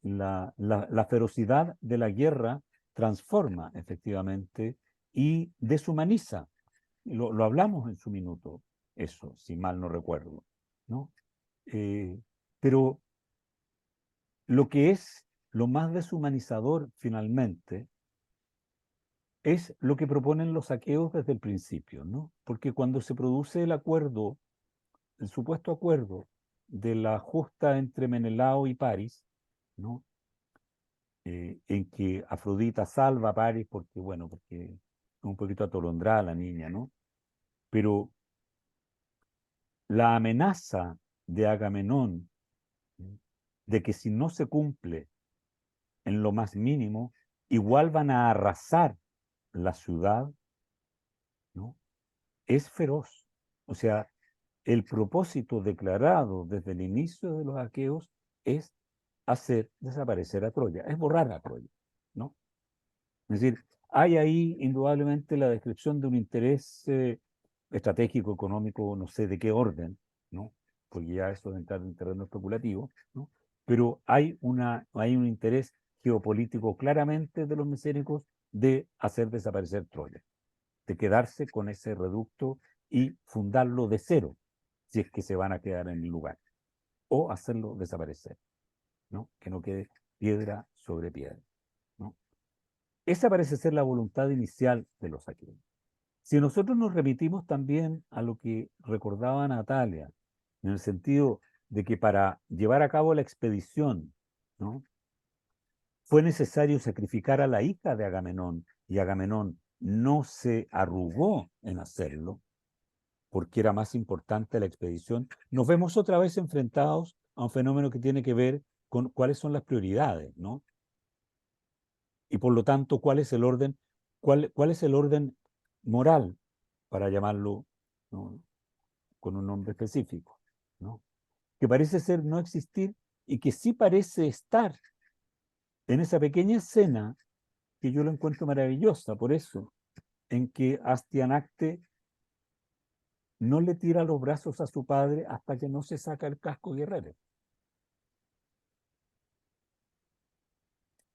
la ferocidad de la guerra transforma efectivamente y deshumaniza. Lo hablamos en su minuto, eso, si mal no recuerdo, ¿no? Pero lo que es lo más deshumanizador finalmente es lo que proponen los aqueos desde el principio, ¿no? Porque cuando se produce el acuerdo, el supuesto acuerdo de la justa entre Menelao y Paris, ¿no? En que Afrodita salva a Paris porque, bueno, porque es un poquito atolondrada la niña, ¿no? Pero la amenaza de Agamenón de que si no se cumple en lo más mínimo, igual van a arrasar la ciudad, ¿no? Es feroz. O sea, el propósito declarado desde el inicio de los aqueos es hacer desaparecer a Troya, es borrar a Troya, ¿no? Es decir, hay ahí indudablemente la descripción de un interés estratégico, económico, no sé de qué orden, ¿no? Porque ya eso es entrar en terreno especulativo, ¿no? Pero hay un interés geopolítico claramente de los mesénicos de hacer desaparecer Troya, de quedarse con ese reducto y fundarlo de cero, si es que se van a quedar en el lugar, o hacerlo desaparecer, ¿no? Que no quede piedra sobre piedra, ¿no? Esa parece ser la voluntad inicial de los aqueos. Si nosotros nos remitimos también a lo que recordaba Natalia, en el sentido de que para llevar a cabo la expedición, ¿no? Fue necesario sacrificar a la hija de Agamenón, y Agamenón no se arrugó en hacerlo, porque era más importante la expedición, nos vemos otra vez enfrentados a un fenómeno que tiene que ver con cuáles son las prioridades, ¿no? Y por lo tanto, ¿cuál es el orden, cuál es el orden moral, para llamarlo, ¿no?, con un nombre específico, ¿no? Que parece ser no existir y que sí parece estar en esa pequeña escena que yo lo encuentro maravillosa, por eso, en que Astianacte no le tira los brazos a su padre hasta que no se saca el casco guerrero.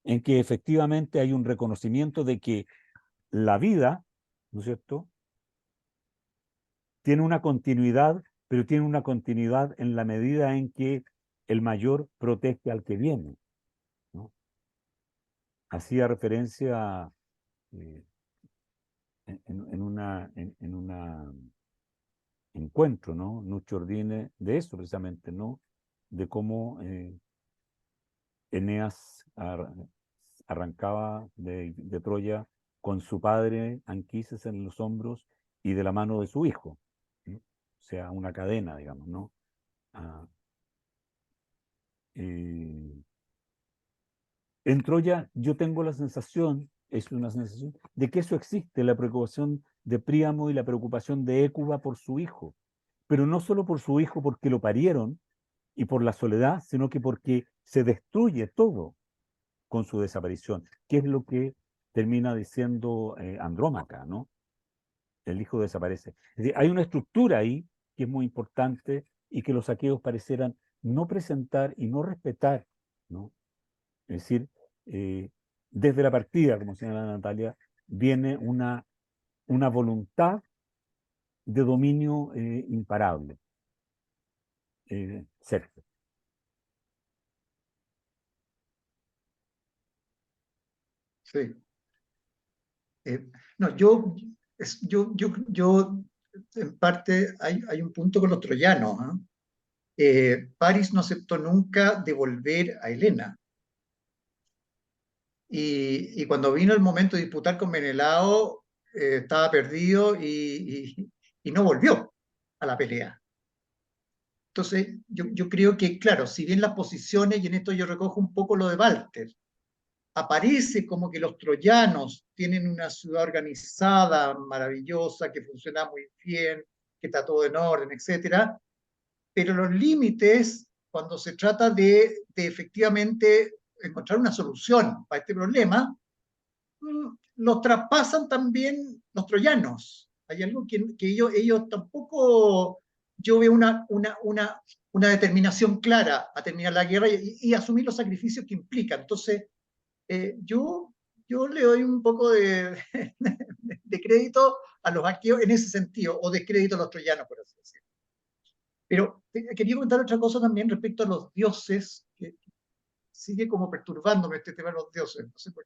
En que efectivamente hay un reconocimiento de que la vida, ¿no es cierto?, tiene una continuidad, pero tiene una continuidad en la medida en que el mayor protege al que viene, ¿no? Hacía referencia en una encuentro, ¿no?, Nuccio Ordine, de eso precisamente, ¿no?, de cómo Eneas arrancaba de Troya con su padre Anquises en los hombros y de la mano de su hijo, ¿no? O sea, una cadena, digamos, ¿no? En Troya yo tengo la sensación, es una sensación, de que eso existe, la preocupación de Príamo y la preocupación de Hécuba por su hijo, pero no solo por su hijo porque lo parieron y por la soledad, sino que porque se destruye todo con su desaparición, que es lo que termina diciendo Andrómaca, ¿no? El hijo desaparece. Es decir, hay una estructura ahí que es muy importante y que los aqueos parecieran no presentar y no respetar, ¿no? Es decir, desde la partida, como señala Natalia, viene una voluntad de dominio imparable. Sergio. Sí. No, yo, en parte, hay un punto con los troyanos, ¿ah? Paris no aceptó nunca devolver a Helena. Y cuando vino el momento de disputar con Menelao, estaba perdido y no volvió a la pelea. Entonces, yo creo que, claro, si bien las posiciones, y en esto yo recojo un poco lo de Walter, aparece como que los troyanos tienen una ciudad organizada, maravillosa, que funciona muy bien, que está todo en orden, etcétera, pero los límites, cuando se trata de efectivamente encontrar una solución para este problema, los traspasan también los troyanos. Hay algo que ellos tampoco, yo veo una una determinación clara a terminar la guerra y asumir los sacrificios que implica. Entonces, yo le doy un poco de crédito a los aqueos en ese sentido, o de crédito a los troyanos, por así decirlo. Pero quería comentar otra cosa también respecto a los dioses, que sigue como perturbándome este tema de los dioses. No sé por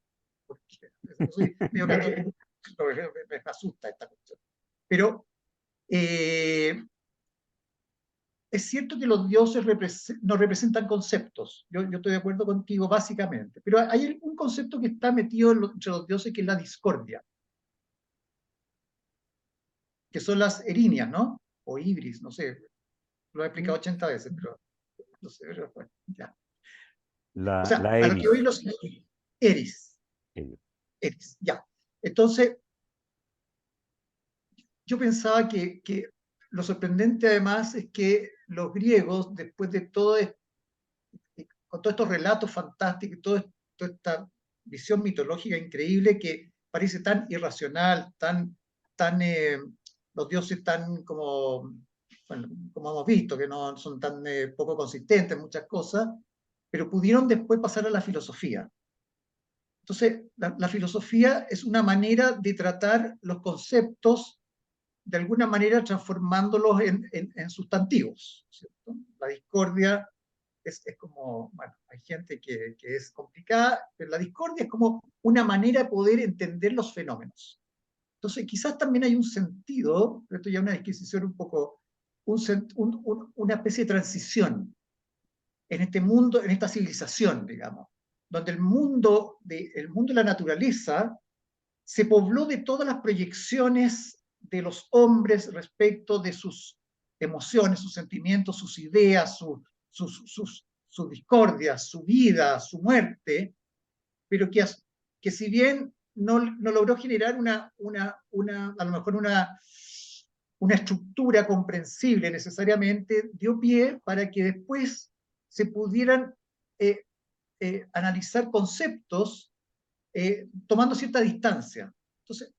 qué. Yo soy medio católico, me asusta esta cuestión. Pero es cierto que los dioses nos representan conceptos. Yo estoy de acuerdo contigo, básicamente. Pero hay un concepto que está metido entre los dioses, que es la discordia, que son las erinias, ¿no? O ibris, no sé. Lo he explicado 80 veces, pero no sé, pero bueno, ya. O sea, La a lo que hoy Eris. los eris. Eris, ya. Entonces, yo pensaba que lo sorprendente además es que los griegos, después de todo con todos estos relatos fantásticos, toda esta visión mitológica increíble que parece tan irracional, los dioses tan como, bueno, como hemos visto, que no son tan poco consistentes en muchas cosas, pero pudieron después pasar a la filosofía. Entonces, la filosofía es una manera de tratar los conceptos, de alguna manera transformándolos en sustantivos, ¿cierto? La discordia es como, bueno, hay gente que es complicada, pero la discordia es como una manera de poder entender los fenómenos. Entonces, quizás también hay un sentido, esto ya es una disquisición un poco, una especie de transición en este mundo, en esta civilización, digamos, donde el mundo de la naturaleza se pobló de todas las proyecciones de los hombres respecto de sus emociones, sus sentimientos, sus ideas, sus discordias, su vida, su muerte, pero que si bien no logró generar a lo mejor una estructura comprensible necesariamente, dio pie para que después se pudieran analizar conceptos tomando cierta distancia. Entonces,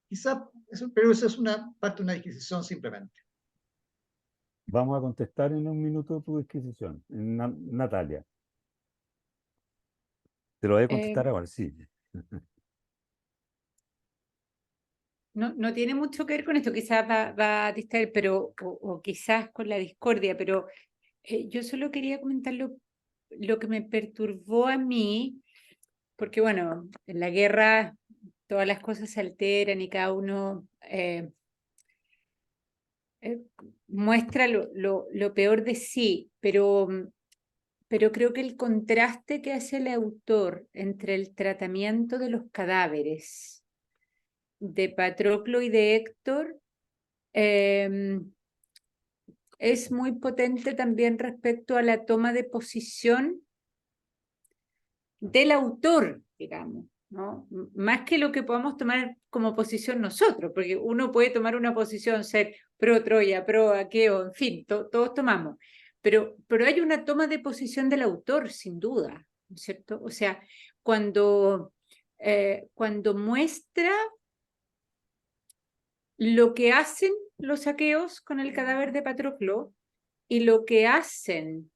quizá, pero eso es una parte de una disquisición simplemente. Vamos a contestar en un minuto tu disquisición, Natalia. Te lo voy a contestar ahora, sí. No tiene mucho que ver con esto, quizás va a distraer, pero, o quizás con la discordia, pero yo solo quería comentar lo que me perturbó a mí, porque bueno, en la guerra todas las cosas se alteran y cada uno muestra lo peor de sí, pero creo que el contraste que hace el autor entre el tratamiento de los cadáveres de Patroclo y de Héctor es muy potente también respecto a la toma de posición del autor, digamos, ¿no? Más que lo que podamos tomar como posición nosotros, porque uno puede tomar una posición, ser pro Troya, pro Aqueo, en fin, todos tomamos, pero hay una toma de posición del autor, sin duda, ¿no es cierto? O sea, cuando muestra lo que hacen los aqueos con el cadáver de Patroclo y lo que hacen,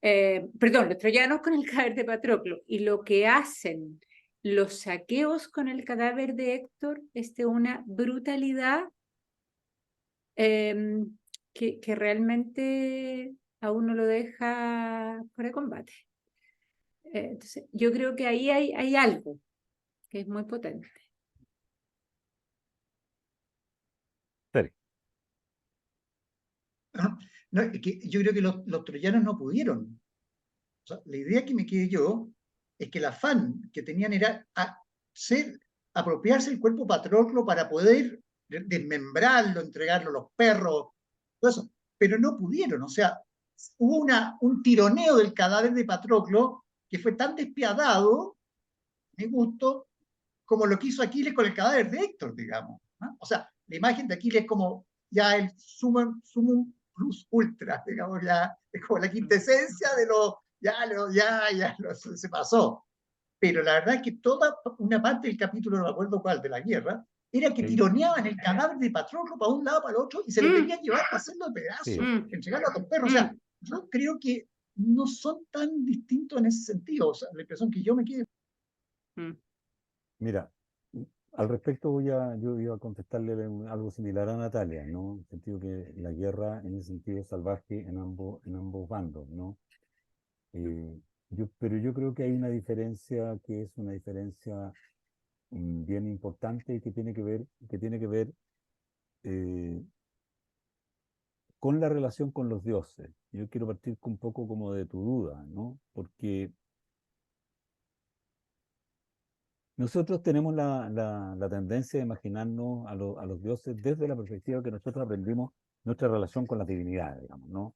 perdón, los troyanos con el cadáver de Patroclo y lo que hacen los aqueos con el cadáver de Héctor es de una brutalidad que realmente a uno lo deja fuera de combate. Entonces, yo creo que ahí hay algo que es muy potente. No, es que yo creo que los troyanos no pudieron. O sea, la idea que me quedé yo es que el afán que tenían era apropiarse el cuerpo Patroclo para poder desmembrarlo, entregarlo a los perros, todo eso, pero no pudieron. O sea, hubo un tironeo del cadáver de Patroclo que fue tan despiadado, a mi gusto, como lo que hizo Aquiles con el cadáver de Héctor, digamos, ¿no? O sea, la imagen de Aquiles es como ya el sumum plus ultra, digamos, ya es como la quintesencia de se pasó. Pero la verdad es que toda una parte del capítulo, no me acuerdo cuál, de la guerra, era que tironeaban el cadáver de Patroclo para un lado, para el otro, y se lo querían llevar para hacerlo de pedazos, entregarlo a los perros. O sea, yo creo que no son tan distintos en ese sentido. O sea, la impresión que yo me quedé. Mm. Mira, al respecto yo iba a contestarle algo similar a Natalia, ¿no? En el sentido que la guerra en el sentido salvaje en ambos bandos, ¿no? Pero yo creo que hay una diferencia que es una diferencia bien importante y que tiene que ver eh, con la relación con los dioses. Yo quiero partir un poco como de tu duda, ¿no? Porque nosotros tenemos la tendencia de imaginarnos a los dioses desde la perspectiva que nosotros aprendimos nuestra relación con las divinidades, digamos, ¿no?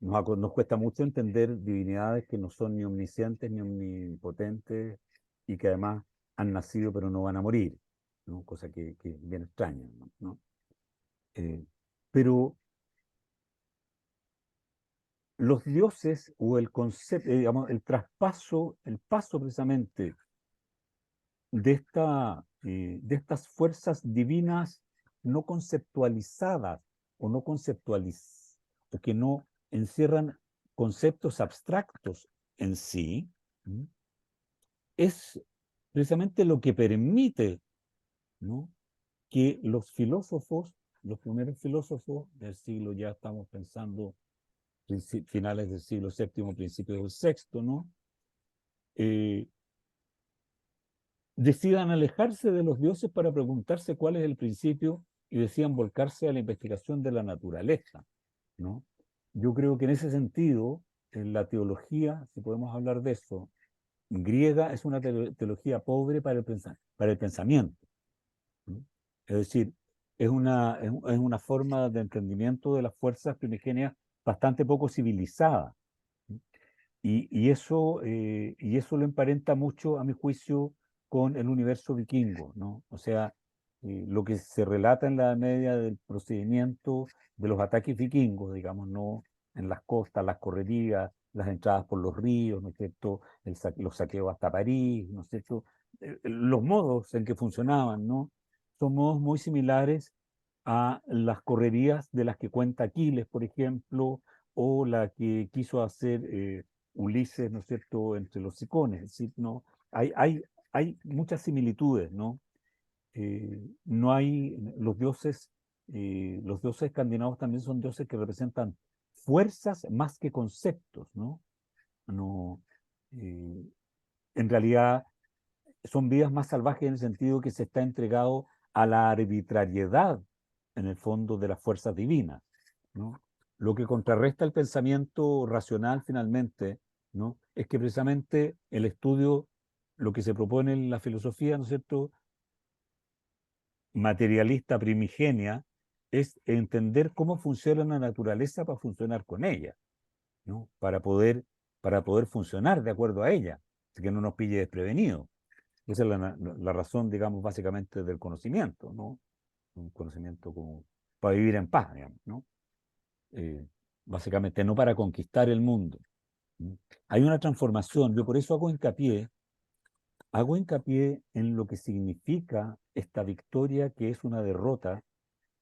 Nos cuesta mucho entender divinidades que no son ni omniscientes ni omnipotentes y que además han nacido pero no van a morir, ¿no? Cosa que es bien extraña, ¿no? Pero los dioses o el concepto, digamos, el paso precisamente de estas fuerzas divinas no conceptualizadas o no o que no encierran conceptos abstractos en sí, ¿m? Es precisamente lo que permite, ¿no?, que los filósofos, los primeros filósofos del siglo, ya estamos pensando finales del siglo VII, principios del sexto, ¿no?, decidan alejarse de los dioses para preguntarse cuál es el principio y decidan volcarse a la investigación de la naturaleza, ¿no? Yo creo que en ese sentido, en la teología, si podemos hablar de eso, griega es una teología pobre para el pensamiento, ¿no? Es decir, es una forma de entendimiento de las fuerzas primigenias bastante poco civilizada. Y eso lo emparenta mucho, a mi juicio, con el universo vikingo, ¿no? O sea, lo que se relata en la Edad Media del procedimiento de los ataques vikingos, digamos, ¿no? En las costas, las correrías, las entradas por los ríos, ¿no es cierto? Los saqueos hasta París, ¿no es cierto? Los modos en que funcionaban, ¿no? Son modos muy similares a las correrías de las que cuenta Aquiles, por ejemplo, o la que quiso hacer Ulises, ¿no es cierto?, entre los Cicones. Es decir, ¿no? Hay muchas similitudes, ¿no? No hay, los dioses escandinavos también son dioses que representan fuerzas más que conceptos, ¿no? No, eh, en realidad son vidas más salvajes en el sentido que se está entregado a la arbitrariedad, en el fondo, de las fuerzas divinas, ¿no? Lo que contrarresta el pensamiento racional finalmente, ¿no?, es que precisamente el estudio, lo que se propone en la filosofía, ¿no es cierto?, materialista primigenia, es entender cómo funciona la naturaleza para funcionar con ella, ¿no? Para poder funcionar de acuerdo a ella, que no nos pille desprevenido. Esa es la razón, digamos, básicamente del conocimiento, ¿no? Un conocimiento como para vivir en paz, digamos, ¿no? Básicamente, no para conquistar el mundo. ¿Mm? Hay una transformación, yo por eso hago hincapié en lo que significa esta victoria, que es una derrota,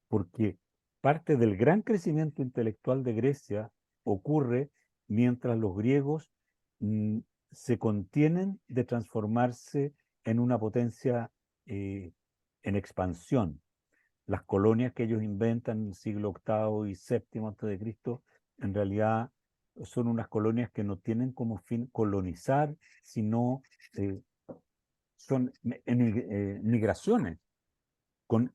porque parte del gran crecimiento intelectual de Grecia ocurre mientras los griegos mm, se contienen de transformarse en una potencia en expansión. Las colonias que ellos inventan en el siglo VIII y VII antes de Cristo, en realidad son unas colonias que no tienen como fin colonizar, sino son migraciones con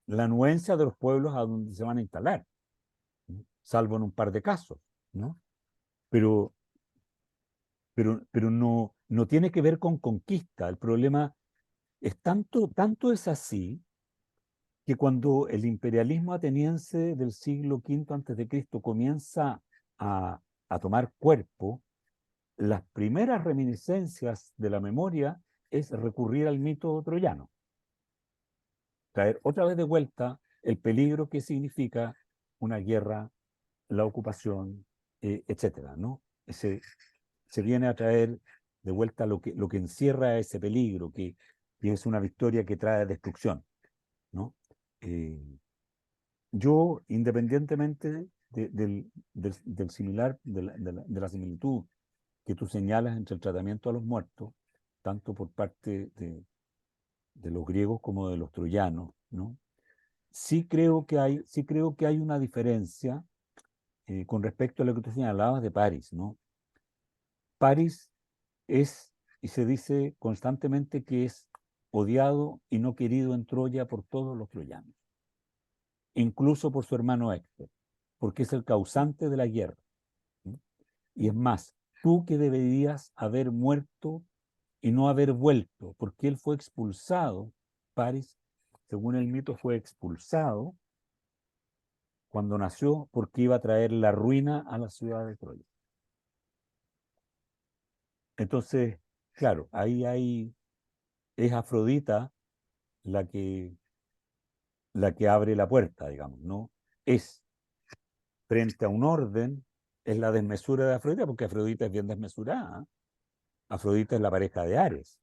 la anuencia de los pueblos a donde se van a instalar, ¿no?, salvo en un par de casos, ¿no? Pero, pero no tiene que ver con conquista. El problema es tanto es así que cuando el imperialismo ateniense del siglo V antes de Cristo comienza a tomar cuerpo, las primeras reminiscencias de la memoria es recurrir al mito troyano, traer otra vez de vuelta el peligro que significa una guerra, la ocupación, etcétera, ¿no? Se viene a traer de vuelta lo que encierra ese peligro, que es una victoria que trae destrucción, ¿no? Yo, independientemente del similar, de la similitud que tú señalas entre el tratamiento a los muertos, tanto por parte de los griegos como de los troyanos, ¿no? Sí creo que hay una diferencia con respecto a lo que tú señalabas de París, ¿no? París es, y se dice constantemente que es odiado y no querido en Troya por todos los troyanos, incluso por su hermano Héctor, porque es el causante de la guerra, ¿no? Y es más, tú que deberías haber muerto y no haber vuelto, porque él fue expulsado, París, según el mito, fue expulsado cuando nació porque iba a traer la ruina a la ciudad de Troya. Entonces, claro, es Afrodita la que abre la puerta, digamos, ¿no? Es frente a un orden, es la desmesura de Afrodita, porque Afrodita es bien desmesurada. Afrodita es la pareja de Ares,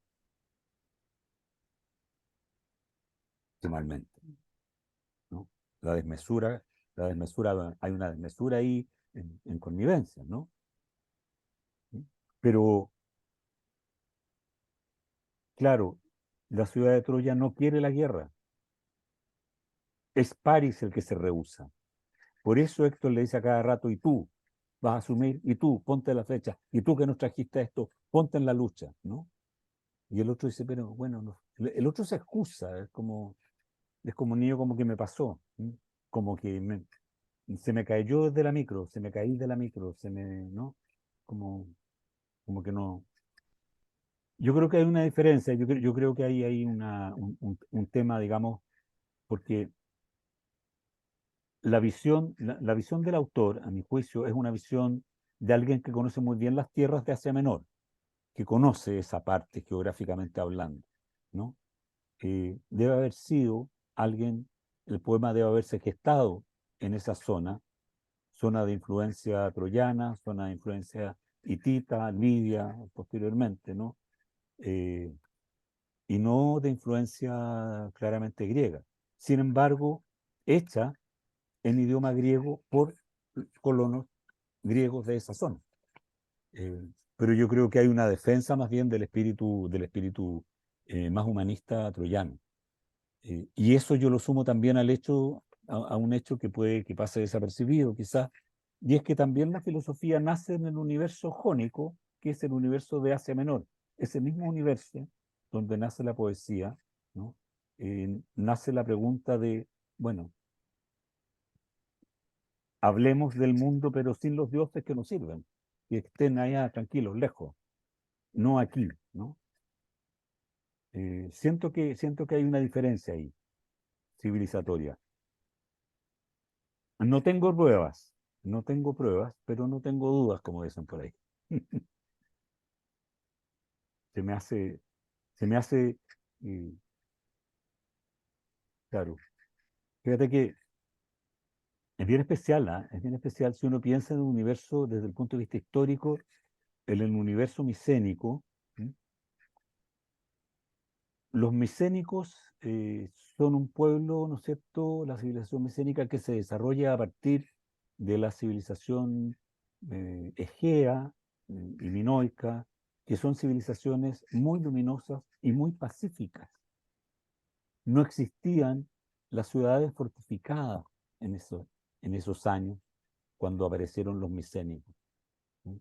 normalmente, ¿no? La desmesura, hay una desmesura ahí en connivencia, ¿no? Pero, claro, la ciudad de Troya no quiere la guerra. Es París el que se rehúsa. Por eso Héctor le dice a cada rato, y tú vas a asumir, y tú ponte la flecha, y tú que nos trajiste esto, ponte en la lucha, ¿no? Y el otro dice, pero bueno, no. El otro se excusa, es como un niño como que me pasó, ¿sí? Como que se me cayó desde la micro, se me caí de la micro, ¿no? Como, como que no. Yo creo que hay una diferencia, yo creo que hay un tema, digamos, porque la visión del autor, a mi juicio, es una visión de alguien que conoce muy bien las tierras de Asia Menor, que conoce esa parte geográficamente hablando, ¿no? Debe haber sido alguien, el poema debe haberse gestado en esa zona de influencia troyana, zona de influencia hitita, lidia, posteriormente, ¿no? Eh, y no de influencia claramente griega. Sin embargo, hecha en idioma griego por colonos griegos de esa zona. Pero yo creo que hay una defensa más bien del espíritu más humanista troyano. Y eso yo lo sumo también al hecho, a un hecho que puede que pase desapercibido quizás, y es que también la filosofía nace en el universo jónico, que es el universo de Asia Menor. Ese mismo universo donde nace la poesía, ¿no? Nace la pregunta de, bueno, hablemos del mundo, pero sin los dioses que nos sirven, que estén allá tranquilos, lejos, no aquí, ¿no? Siento que hay una diferencia ahí, civilizatoria. No tengo pruebas, no tengo pruebas, pero no tengo dudas, como dicen por ahí. Se me hace, se me hace, eh, claro. Fíjate que es bien especial, ¿ah? Es bien especial si uno piensa en un universo desde el punto de vista histórico, en el universo micénico. ¿Sí? Los micénicos son un pueblo, ¿no es cierto?, la civilización micénica que se desarrolla a partir de la civilización egea y minoica, que son civilizaciones muy luminosas y muy pacíficas. No existían las ciudades fortificadas en esos años cuando aparecieron los micénicos, ¿sí?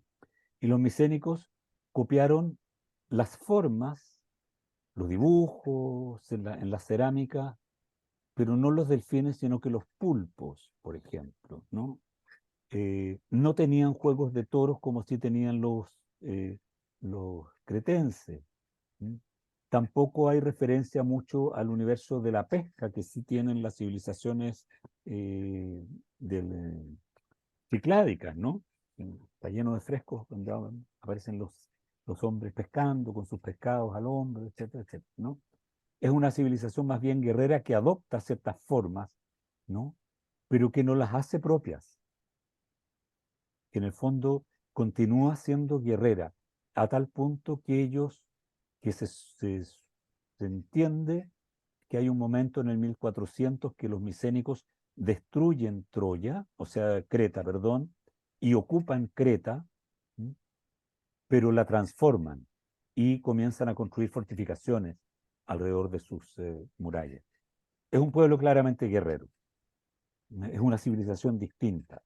Y los micénicos copiaron las formas, los dibujos, en la cerámica, pero no los delfines, sino que los pulpos, por ejemplo, ¿no? No tenían juegos de toros como sí tenían los cretenses. ¿Sí? Tampoco hay referencia mucho al universo de la pesca que sí tienen las civilizaciones cicládicas, ¿no? Está lleno de frescos donde aparecen los hombres pescando con sus pescados al hombro, etcétera, etcétera, ¿no? Es una civilización más bien guerrera que adopta ciertas formas, ¿no? Pero que no las hace propias, que en el fondo continúa siendo guerrera, a tal punto que se entiende que hay un momento en el 1400 que los micénicos destruyen Troya, o sea, Creta, perdón, y ocupan Creta, ¿m? Pero la transforman y comienzan a construir fortificaciones alrededor de sus murallas. Es un pueblo claramente guerrero, es una civilización distinta.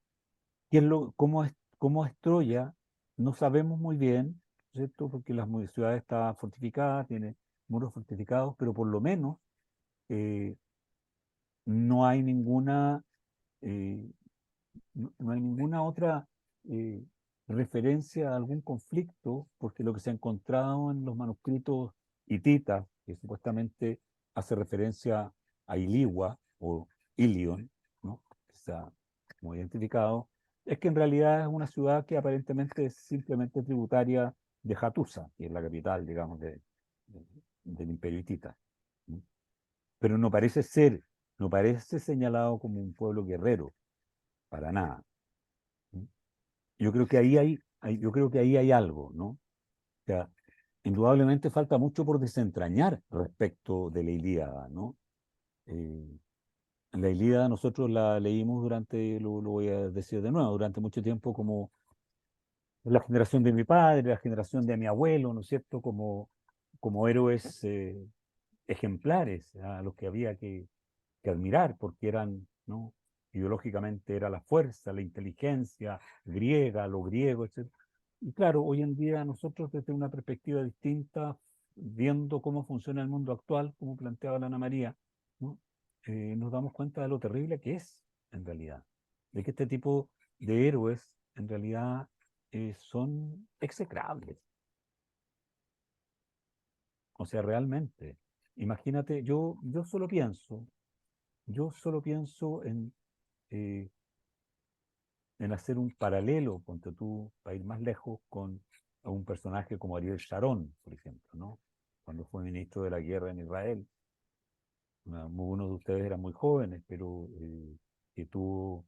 Cómo es Troya? No sabemos muy bien, ¿cierto? Porque la ciudad está fortificada, tiene muros fortificados, pero por lo menos eh, no hay ninguna, eh, no hay ninguna otra eh, referencia a algún conflicto, porque lo que se ha encontrado en los manuscritos hititas, que supuestamente hace referencia a Iligua o Ilion, ¿no? Que está como identificado, es que en realidad es una ciudad que aparentemente es simplemente tributaria de Hattusa, que es la capital, digamos, del imperio hitita. ¿No? Pero no parece señalado como un pueblo guerrero, para nada. ¿No? Yo creo que yo creo que ahí hay algo, ¿no? O sea, indudablemente falta mucho por desentrañar respecto de la Ilíada, ¿no? La Ilíada nosotros la leímos lo voy a decir de nuevo, durante mucho tiempo como la generación de mi padre, la generación de mi abuelo, ¿no es cierto? Como héroes ejemplares a los que había que admirar, porque eran, ¿no? Ideológicamente era la fuerza, la inteligencia griega, lo griego, etc. Y claro, hoy en día nosotros desde una perspectiva distinta, viendo cómo funciona el mundo actual, como planteaba la Ana María, ¿no? Nos damos cuenta de lo terrible que es, en realidad, de que este tipo de héroes, en realidad, son execrables. O sea, realmente, imagínate, yo solo pienso eh, en hacer un paralelo, ponte tú, para ir más lejos, con un personaje como Ariel Sharon, por ejemplo, ¿no? Cuando fue ministro de la guerra en Israel. Algunos de ustedes eran muy jóvenes, pero que tuvo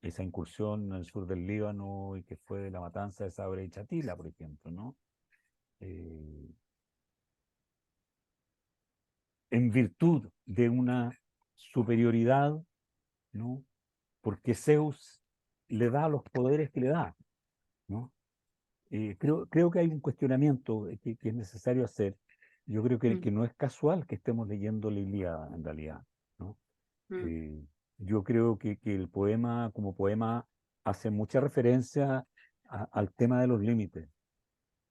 esa incursión en el sur del Líbano y que fue la matanza de Sabra y Chatila, por ejemplo, ¿no? Eh, en virtud de una superioridad, ¿no? Porque Zeus le da los poderes que le da, ¿no? Creo que hay un cuestionamiento que es necesario hacer. Yo creo que no es casual que estemos leyendo la Ilíada, en realidad, ¿no? Eh, yo creo que el poema, como poema, hace mucha referencia al tema de los límites.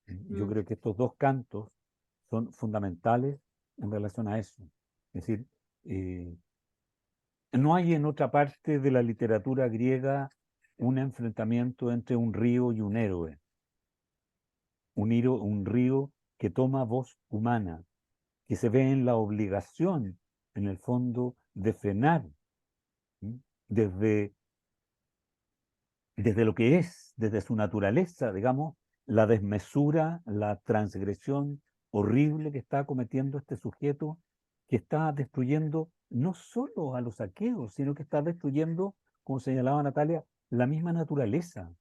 Yo creo que estos dos cantos son fundamentales en relación a eso. Es decir, eh, no hay en otra parte de la literatura griega un enfrentamiento entre un río y un héroe. Un río que toma voz humana, que se ve en la obligación, en el fondo, de frenar, ¿sí? desde, desde lo que es, desde su naturaleza, digamos, la desmesura, la transgresión horrible que está cometiendo este sujeto, que está destruyendo no solo a los aqueos, sino que está destruyendo, como señalaba Natalia, la misma naturaleza.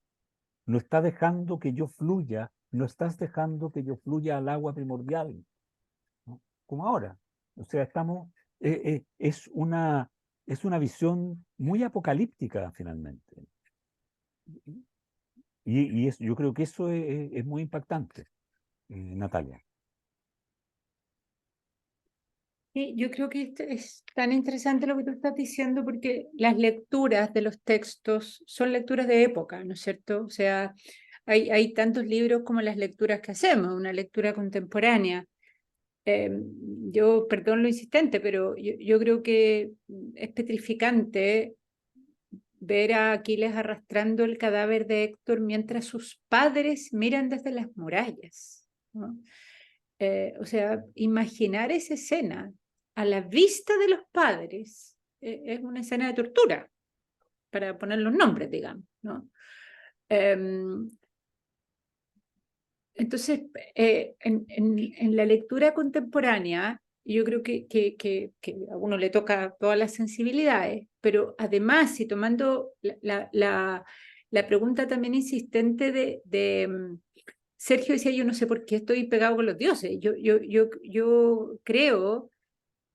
No está dejando que yo fluya, no estás dejando que yo fluya al agua primordial, ¿no? Como ahora. O sea, es una visión muy apocalíptica finalmente. Yo creo que eso es muy impactante, Natalia. Sí, yo creo que es tan interesante lo que tú estás diciendo porque las lecturas de los textos son lecturas de época, ¿no es cierto? O sea, hay tantos libros como las lecturas que hacemos, una lectura contemporánea. Yo, perdón lo insistente, pero yo creo que es petrificante ver a Aquiles arrastrando el cadáver de Héctor mientras sus padres miran desde las murallas, ¿no? O sea, imaginar esa escena a la vista de los padres es una escena de tortura, para poner los nombres, digamos, ¿no? Entonces, en la lectura contemporánea, yo creo que a uno le toca todas las sensibilidades, pero además, y tomando la pregunta también insistente de Sergio decía, yo no sé por qué estoy pegado con los dioses. Yo creo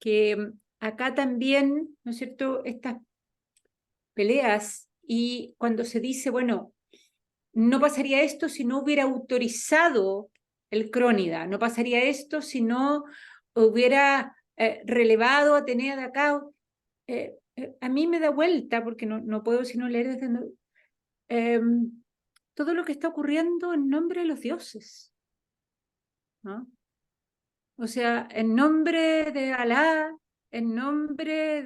que acá también, ¿no es cierto?, estas peleas, y cuando se dice, bueno, no pasaría esto si no hubiera autorizado el Crónida, no pasaría esto si no hubiera relevado a Atenea de acá. A mí me da vuelta, porque no puedo sino leer desde todo lo que está ocurriendo en nombre de los dioses, ¿no? O sea, en nombre de Alá, en nombre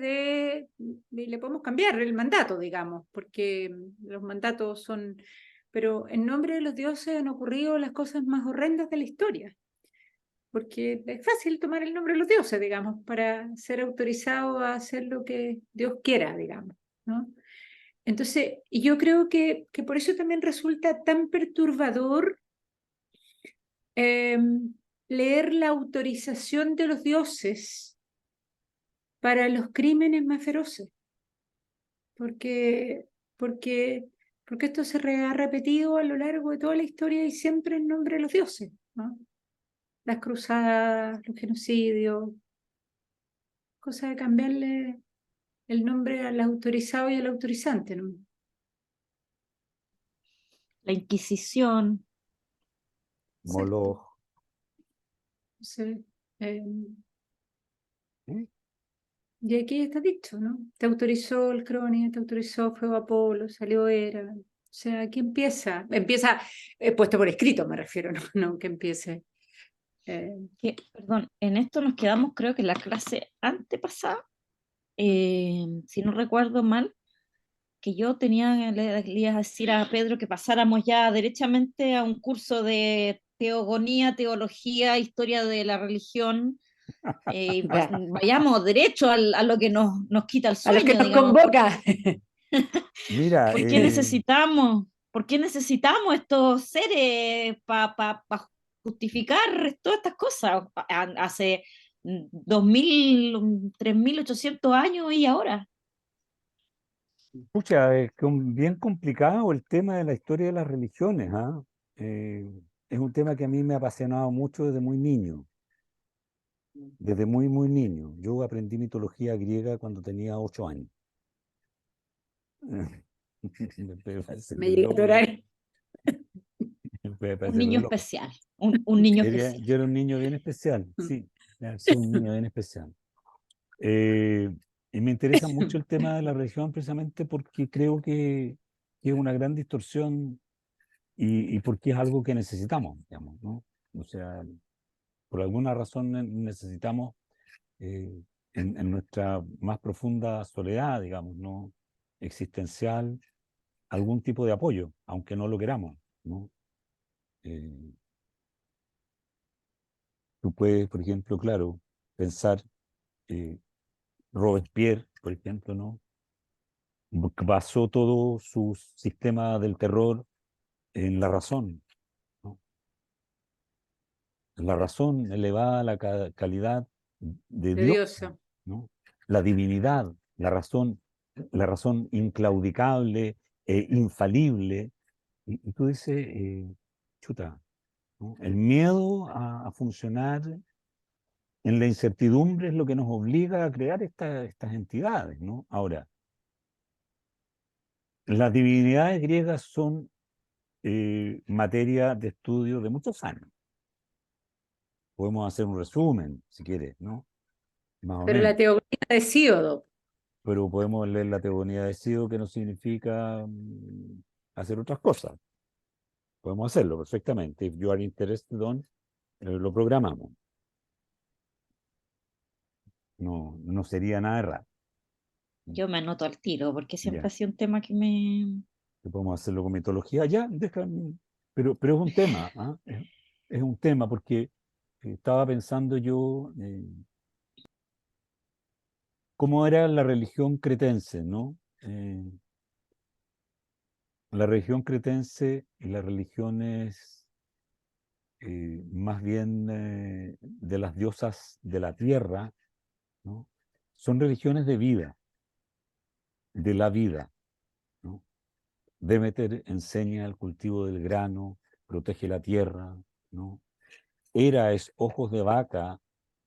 le podemos cambiar el mandato, digamos, porque los mandatos son, pero en nombre de los dioses han ocurrido las cosas más horrendas de la historia, porque es fácil tomar el nombre de los dioses, digamos, para ser autorizado a hacer lo que Dios quiera, digamos, ¿no? Entonces, yo creo que por eso también resulta tan perturbador leer la autorización de los dioses para los crímenes más feroces, porque, porque, porque esto se ha repetido a lo largo de toda la historia y siempre en nombre de los dioses, ¿no? Las cruzadas, los genocidios, cosa de cambiarle el nombre al autorizado y al autorizante, ¿no? La Inquisición. Moloch. Entonces, ¿Mm? y aquí está dicho, ¿no? Te autorizó el Crónica, te autorizó Fuego Apolo, salió Hera. O sea, aquí empieza, puesto por escrito, me refiero, no que empiece. Perdón, en esto nos quedamos, creo que en la clase antepasada, si no recuerdo mal, que yo le iba a decir a Pedro que pasáramos ya derechamente a un curso de teogonía, teología, historia de la religión, vayamos derecho a lo que nos quita el A los que sueño, nos digamos. convoca. Mira, ¿Por qué necesitamos estos seres para justificar todas estas cosas? Hace 2000, 3800 años y ahora. pucha, es bien complicado el tema de la historia de las religiones, ¿ah? Es un tema que a mí me ha apasionado mucho desde muy niño. Desde muy, muy niño. Yo aprendí mitología griega cuando tenía 8 años. Me puede parecer Me llegué a loco, atorar. me puede Un parecer niño loco. especial, un niño especial. Yo era un niño bien especial, sí, soy un niño bien especial. Y me interesa mucho el tema de la religión precisamente porque creo que es una gran distorsión y porque es algo que necesitamos, digamos, ¿no? O sea, por alguna razón necesitamos en nuestra más profunda soledad, digamos, ¿no? Existencial, algún tipo de apoyo, aunque no lo queramos, ¿no? Eh, Tú puedes, por ejemplo, claro, pensar, Robespierre, por ejemplo, ¿no? Basó todo su sistema del terror en la razón, ¿no? La razón elevada a la calidad de De Dios, diosa. ¿no? La divinidad, la razón inclaudicable, infalible. Y tú dices, chuta, ¿no? El miedo a funcionar en la incertidumbre es lo que nos obliga a crear estas entidades, ¿no? Ahora, las divinidades griegas son materia de estudio de muchos años. Podemos hacer un resumen, si quieres, ¿no? Más o Pero la menos. teogonía de Hesíodo, Pero podemos leer la teogonía de Hesíodo, que no significa hacer otras cosas. Podemos hacerlo perfectamente. If you are interested on, lo programamos. No sería nada errado. Yo me anoto al tiro, porque siempre Ya. ha sido un tema que me... Que podemos hacerlo con mitología. Ya, pero es un tema, ¿ah? Es un tema porque estaba pensando yo cómo era la religión cretense, ¿no? La religión cretense y las religiones más bien de las diosas de la tierra, ¿no? Son religiones de vida, de la vida, ¿no? Demeter enseña el cultivo del grano, protege la tierra, ¿no? Hera es ojos de vaca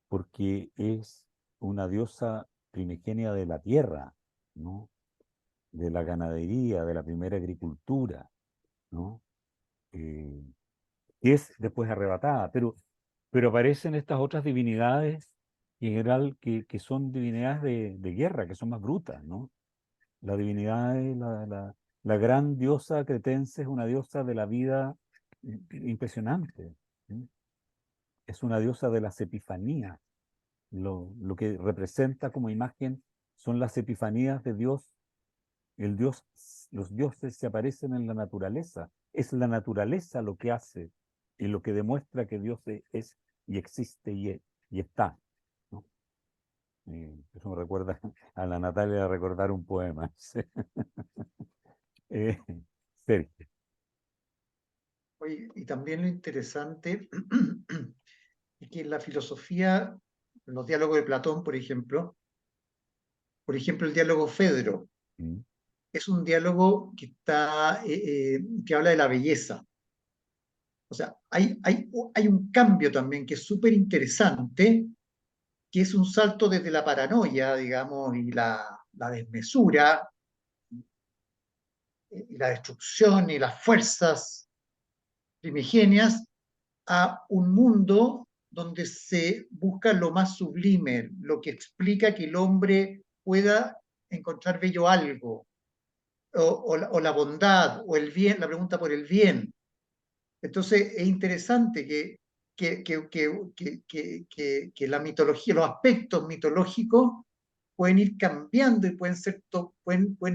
porque es una diosa primigenia de la tierra, ¿no? de la ganadería, de la primera agricultura, ¿no? Que es después arrebatada, pero aparecen estas otras divinidades en general que son divinidades de guerra, que son más brutas, ¿no? La divinidad, la gran diosa cretense es una diosa de la vida impresionante, ¿sí? Es una diosa de las epifanías. Lo que representa como imagen son las epifanías de Dios. El Dios, los dioses se aparecen en la naturaleza. Es la naturaleza lo que hace y lo que demuestra que Dios es y existe y está, ¿no? Eso me recuerda a la Natalia recordar un poema. Eh, Sergio. Oye, y también lo interesante es que en la filosofía, en los diálogos de Platón, por ejemplo, el diálogo Fedro, ¿Mm? es un diálogo que habla de la belleza. O sea, hay un cambio también que es súper interesante, que es un salto desde la paranoia, digamos, y la desmesura, y la destrucción y las fuerzas primigenias, a un mundo donde se busca lo más sublime, lo que explica que el hombre pueda encontrar bello algo, o la bondad, o el bien, la pregunta por el bien. Entonces es interesante que la mitología, los aspectos mitológicos pueden ir cambiando y pueden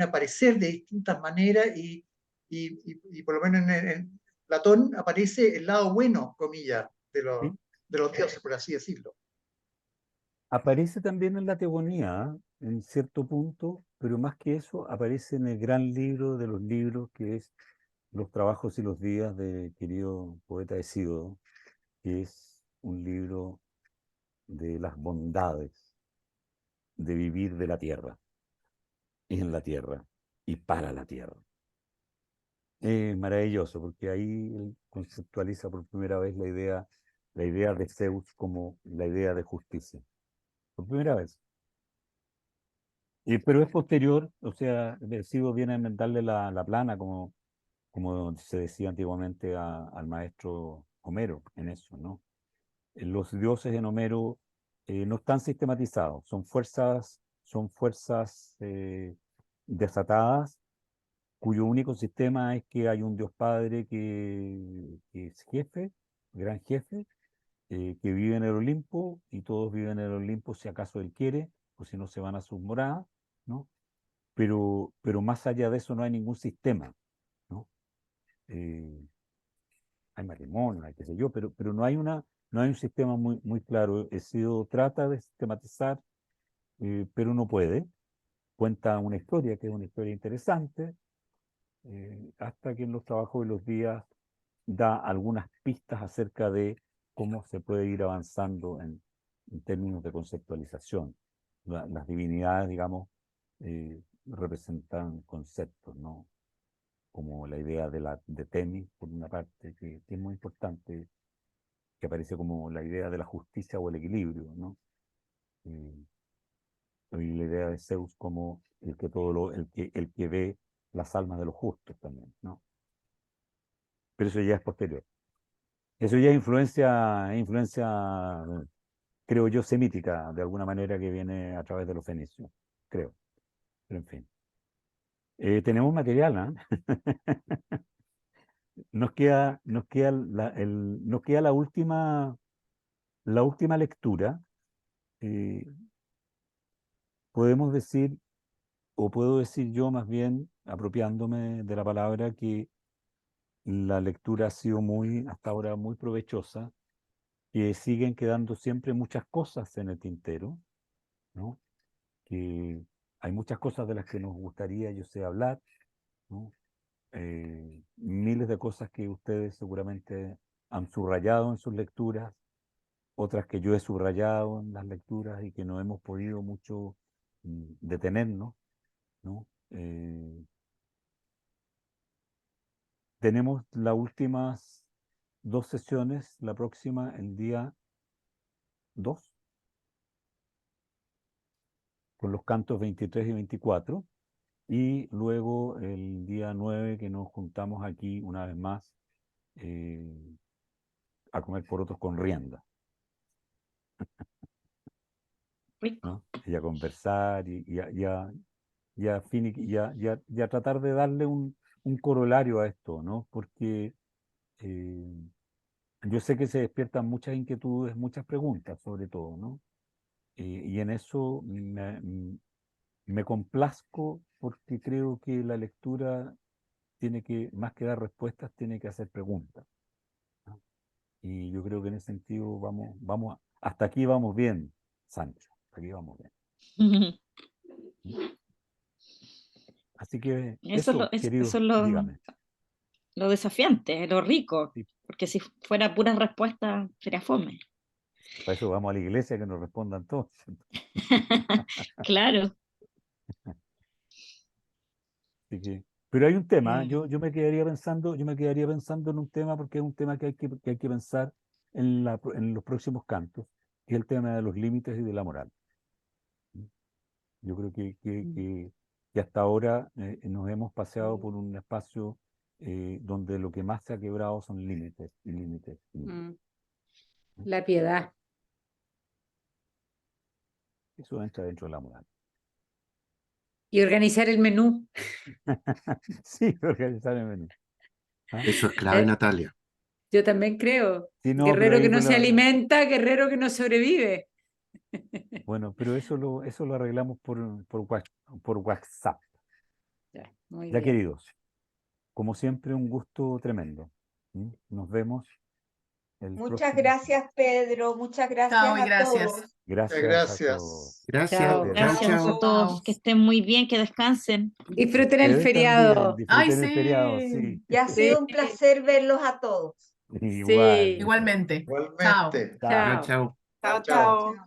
aparecer de distintas maneras y por lo menos en Platón aparece el lado bueno, comillas, ¿Sí? de los dioses, por así decirlo. Aparece también en la teogonía, ¿eh? En cierto punto, pero más que eso, aparece en el gran libro de los libros que es Los trabajos y los días del querido poeta Hesíodo, que es un libro de las bondades de vivir de la tierra, en la tierra y para la tierra. Es maravilloso porque ahí él conceptualiza por primera vez la idea de Zeus como la idea de justicia. Por primera vez. Pero es posterior, o sea, Hesíodo viene a inventarle la plana, como se decía antiguamente al maestro Homero en eso, ¿no? Los dioses en Homero no están sistematizados, son fuerzas desatadas, cuyo único sistema es que hay un Dios Padre que es jefe, gran jefe, que vive en el Olimpo, y todos viven en el Olimpo si acaso él quiere, o si no se van a sus moradas, ¿no? Pero más allá de eso no hay ningún sistema, ¿no? Eh, Hay matrimonio, hay qué sé yo, pero no hay un sistema muy claro. Hesíodo trata de sistematizar, pero no puede. Cuenta una historia que es una historia interesante, hasta que en los trabajos de los días da algunas pistas acerca de cómo se puede ir avanzando en términos de conceptualización. Las divinidades, digamos, representan conceptos, ¿no? Como la idea de Temis, por una parte, que es muy importante, que aparece como la idea de la justicia o el equilibrio, ¿no? Eh, y la idea de Zeus como el que ve las almas de los justos también, ¿no? Pero eso ya es posterior. Eso ya es influencia, creo yo, semítica, de alguna manera, que viene a través de los fenicios, creo. Pero en fin. Tenemos material, ¿ah? Nos queda la última lectura. eh, Podemos decir, o puedo decir yo más bien, apropiándome de la palabra, que la lectura ha sido hasta ahora muy provechosa, que siguen quedando siempre muchas cosas en el tintero, ¿no? Que hay muchas cosas de las que nos gustaría, yo sé, hablar, ¿no? Miles de cosas que ustedes seguramente han subrayado en sus lecturas, otras que yo he subrayado en las lecturas y que no hemos podido mucho detenernos, ¿no? Tenemos las últimas dos sesiones, la próxima el día 2, con los cantos 23 y 24, Y luego el día 9 que nos juntamos aquí una vez más a comer porotos con rienda, Rico. ¿no? Y a conversar y a tratar de darle un corolario a esto, ¿no? Porque yo sé que se despiertan muchas inquietudes, muchas preguntas sobre todo, ¿no? Y en eso me complazco porque creo que la lectura tiene que, más que dar respuestas, tiene que hacer preguntas, ¿no? Y yo creo que en ese sentido hasta aquí vamos bien, Sancho, hasta aquí vamos bien. Así que Eso es eso, querido, dígame. lo desafiante, lo rico, Sí, porque si fuera puras respuestas sería fome. para eso vamos a la iglesia que nos respondan todos. Claro. Así que, pero hay un tema, yo me quedaría pensando en un tema porque es un tema que hay que pensar en los próximos cantos, que es el tema de los límites y de la moral. Yo creo que hasta ahora nos hemos paseado por un espacio donde lo que más se ha quebrado son límites y límites y límites. La piedad. Eso entra dentro de la moral. Y organizar el menú. Sí, organizar el menú. ¿Ah? Eso es clave, Eh, Natalia. Yo también creo. Sí, no, pero Guerrero ahí que no se alimenta, guerrero que no sobrevive. bueno, pero eso lo arreglamos por WhatsApp. Ya, muy Ya, bien. queridos, como siempre, un gusto tremendo. ¿Mm? Nos vemos el Muchas próximo. gracias, Pedro. Muchas gracias Chao y a gracias. todos. Gracias a Gracias. todos. Gracias. Chao. Chao, Gracias chao. a todos, Chao. que estén muy bien, que descansen. Disfruten el Ustedes también, feriado. Ay, disfruten el feriado, sí. sí. Y ha sido un placer verlos a todos. Igual. Sí. Igualmente. Chao. Igualmente. Chao. Chao, Chao. chao. Chao, Chao, chao. chao.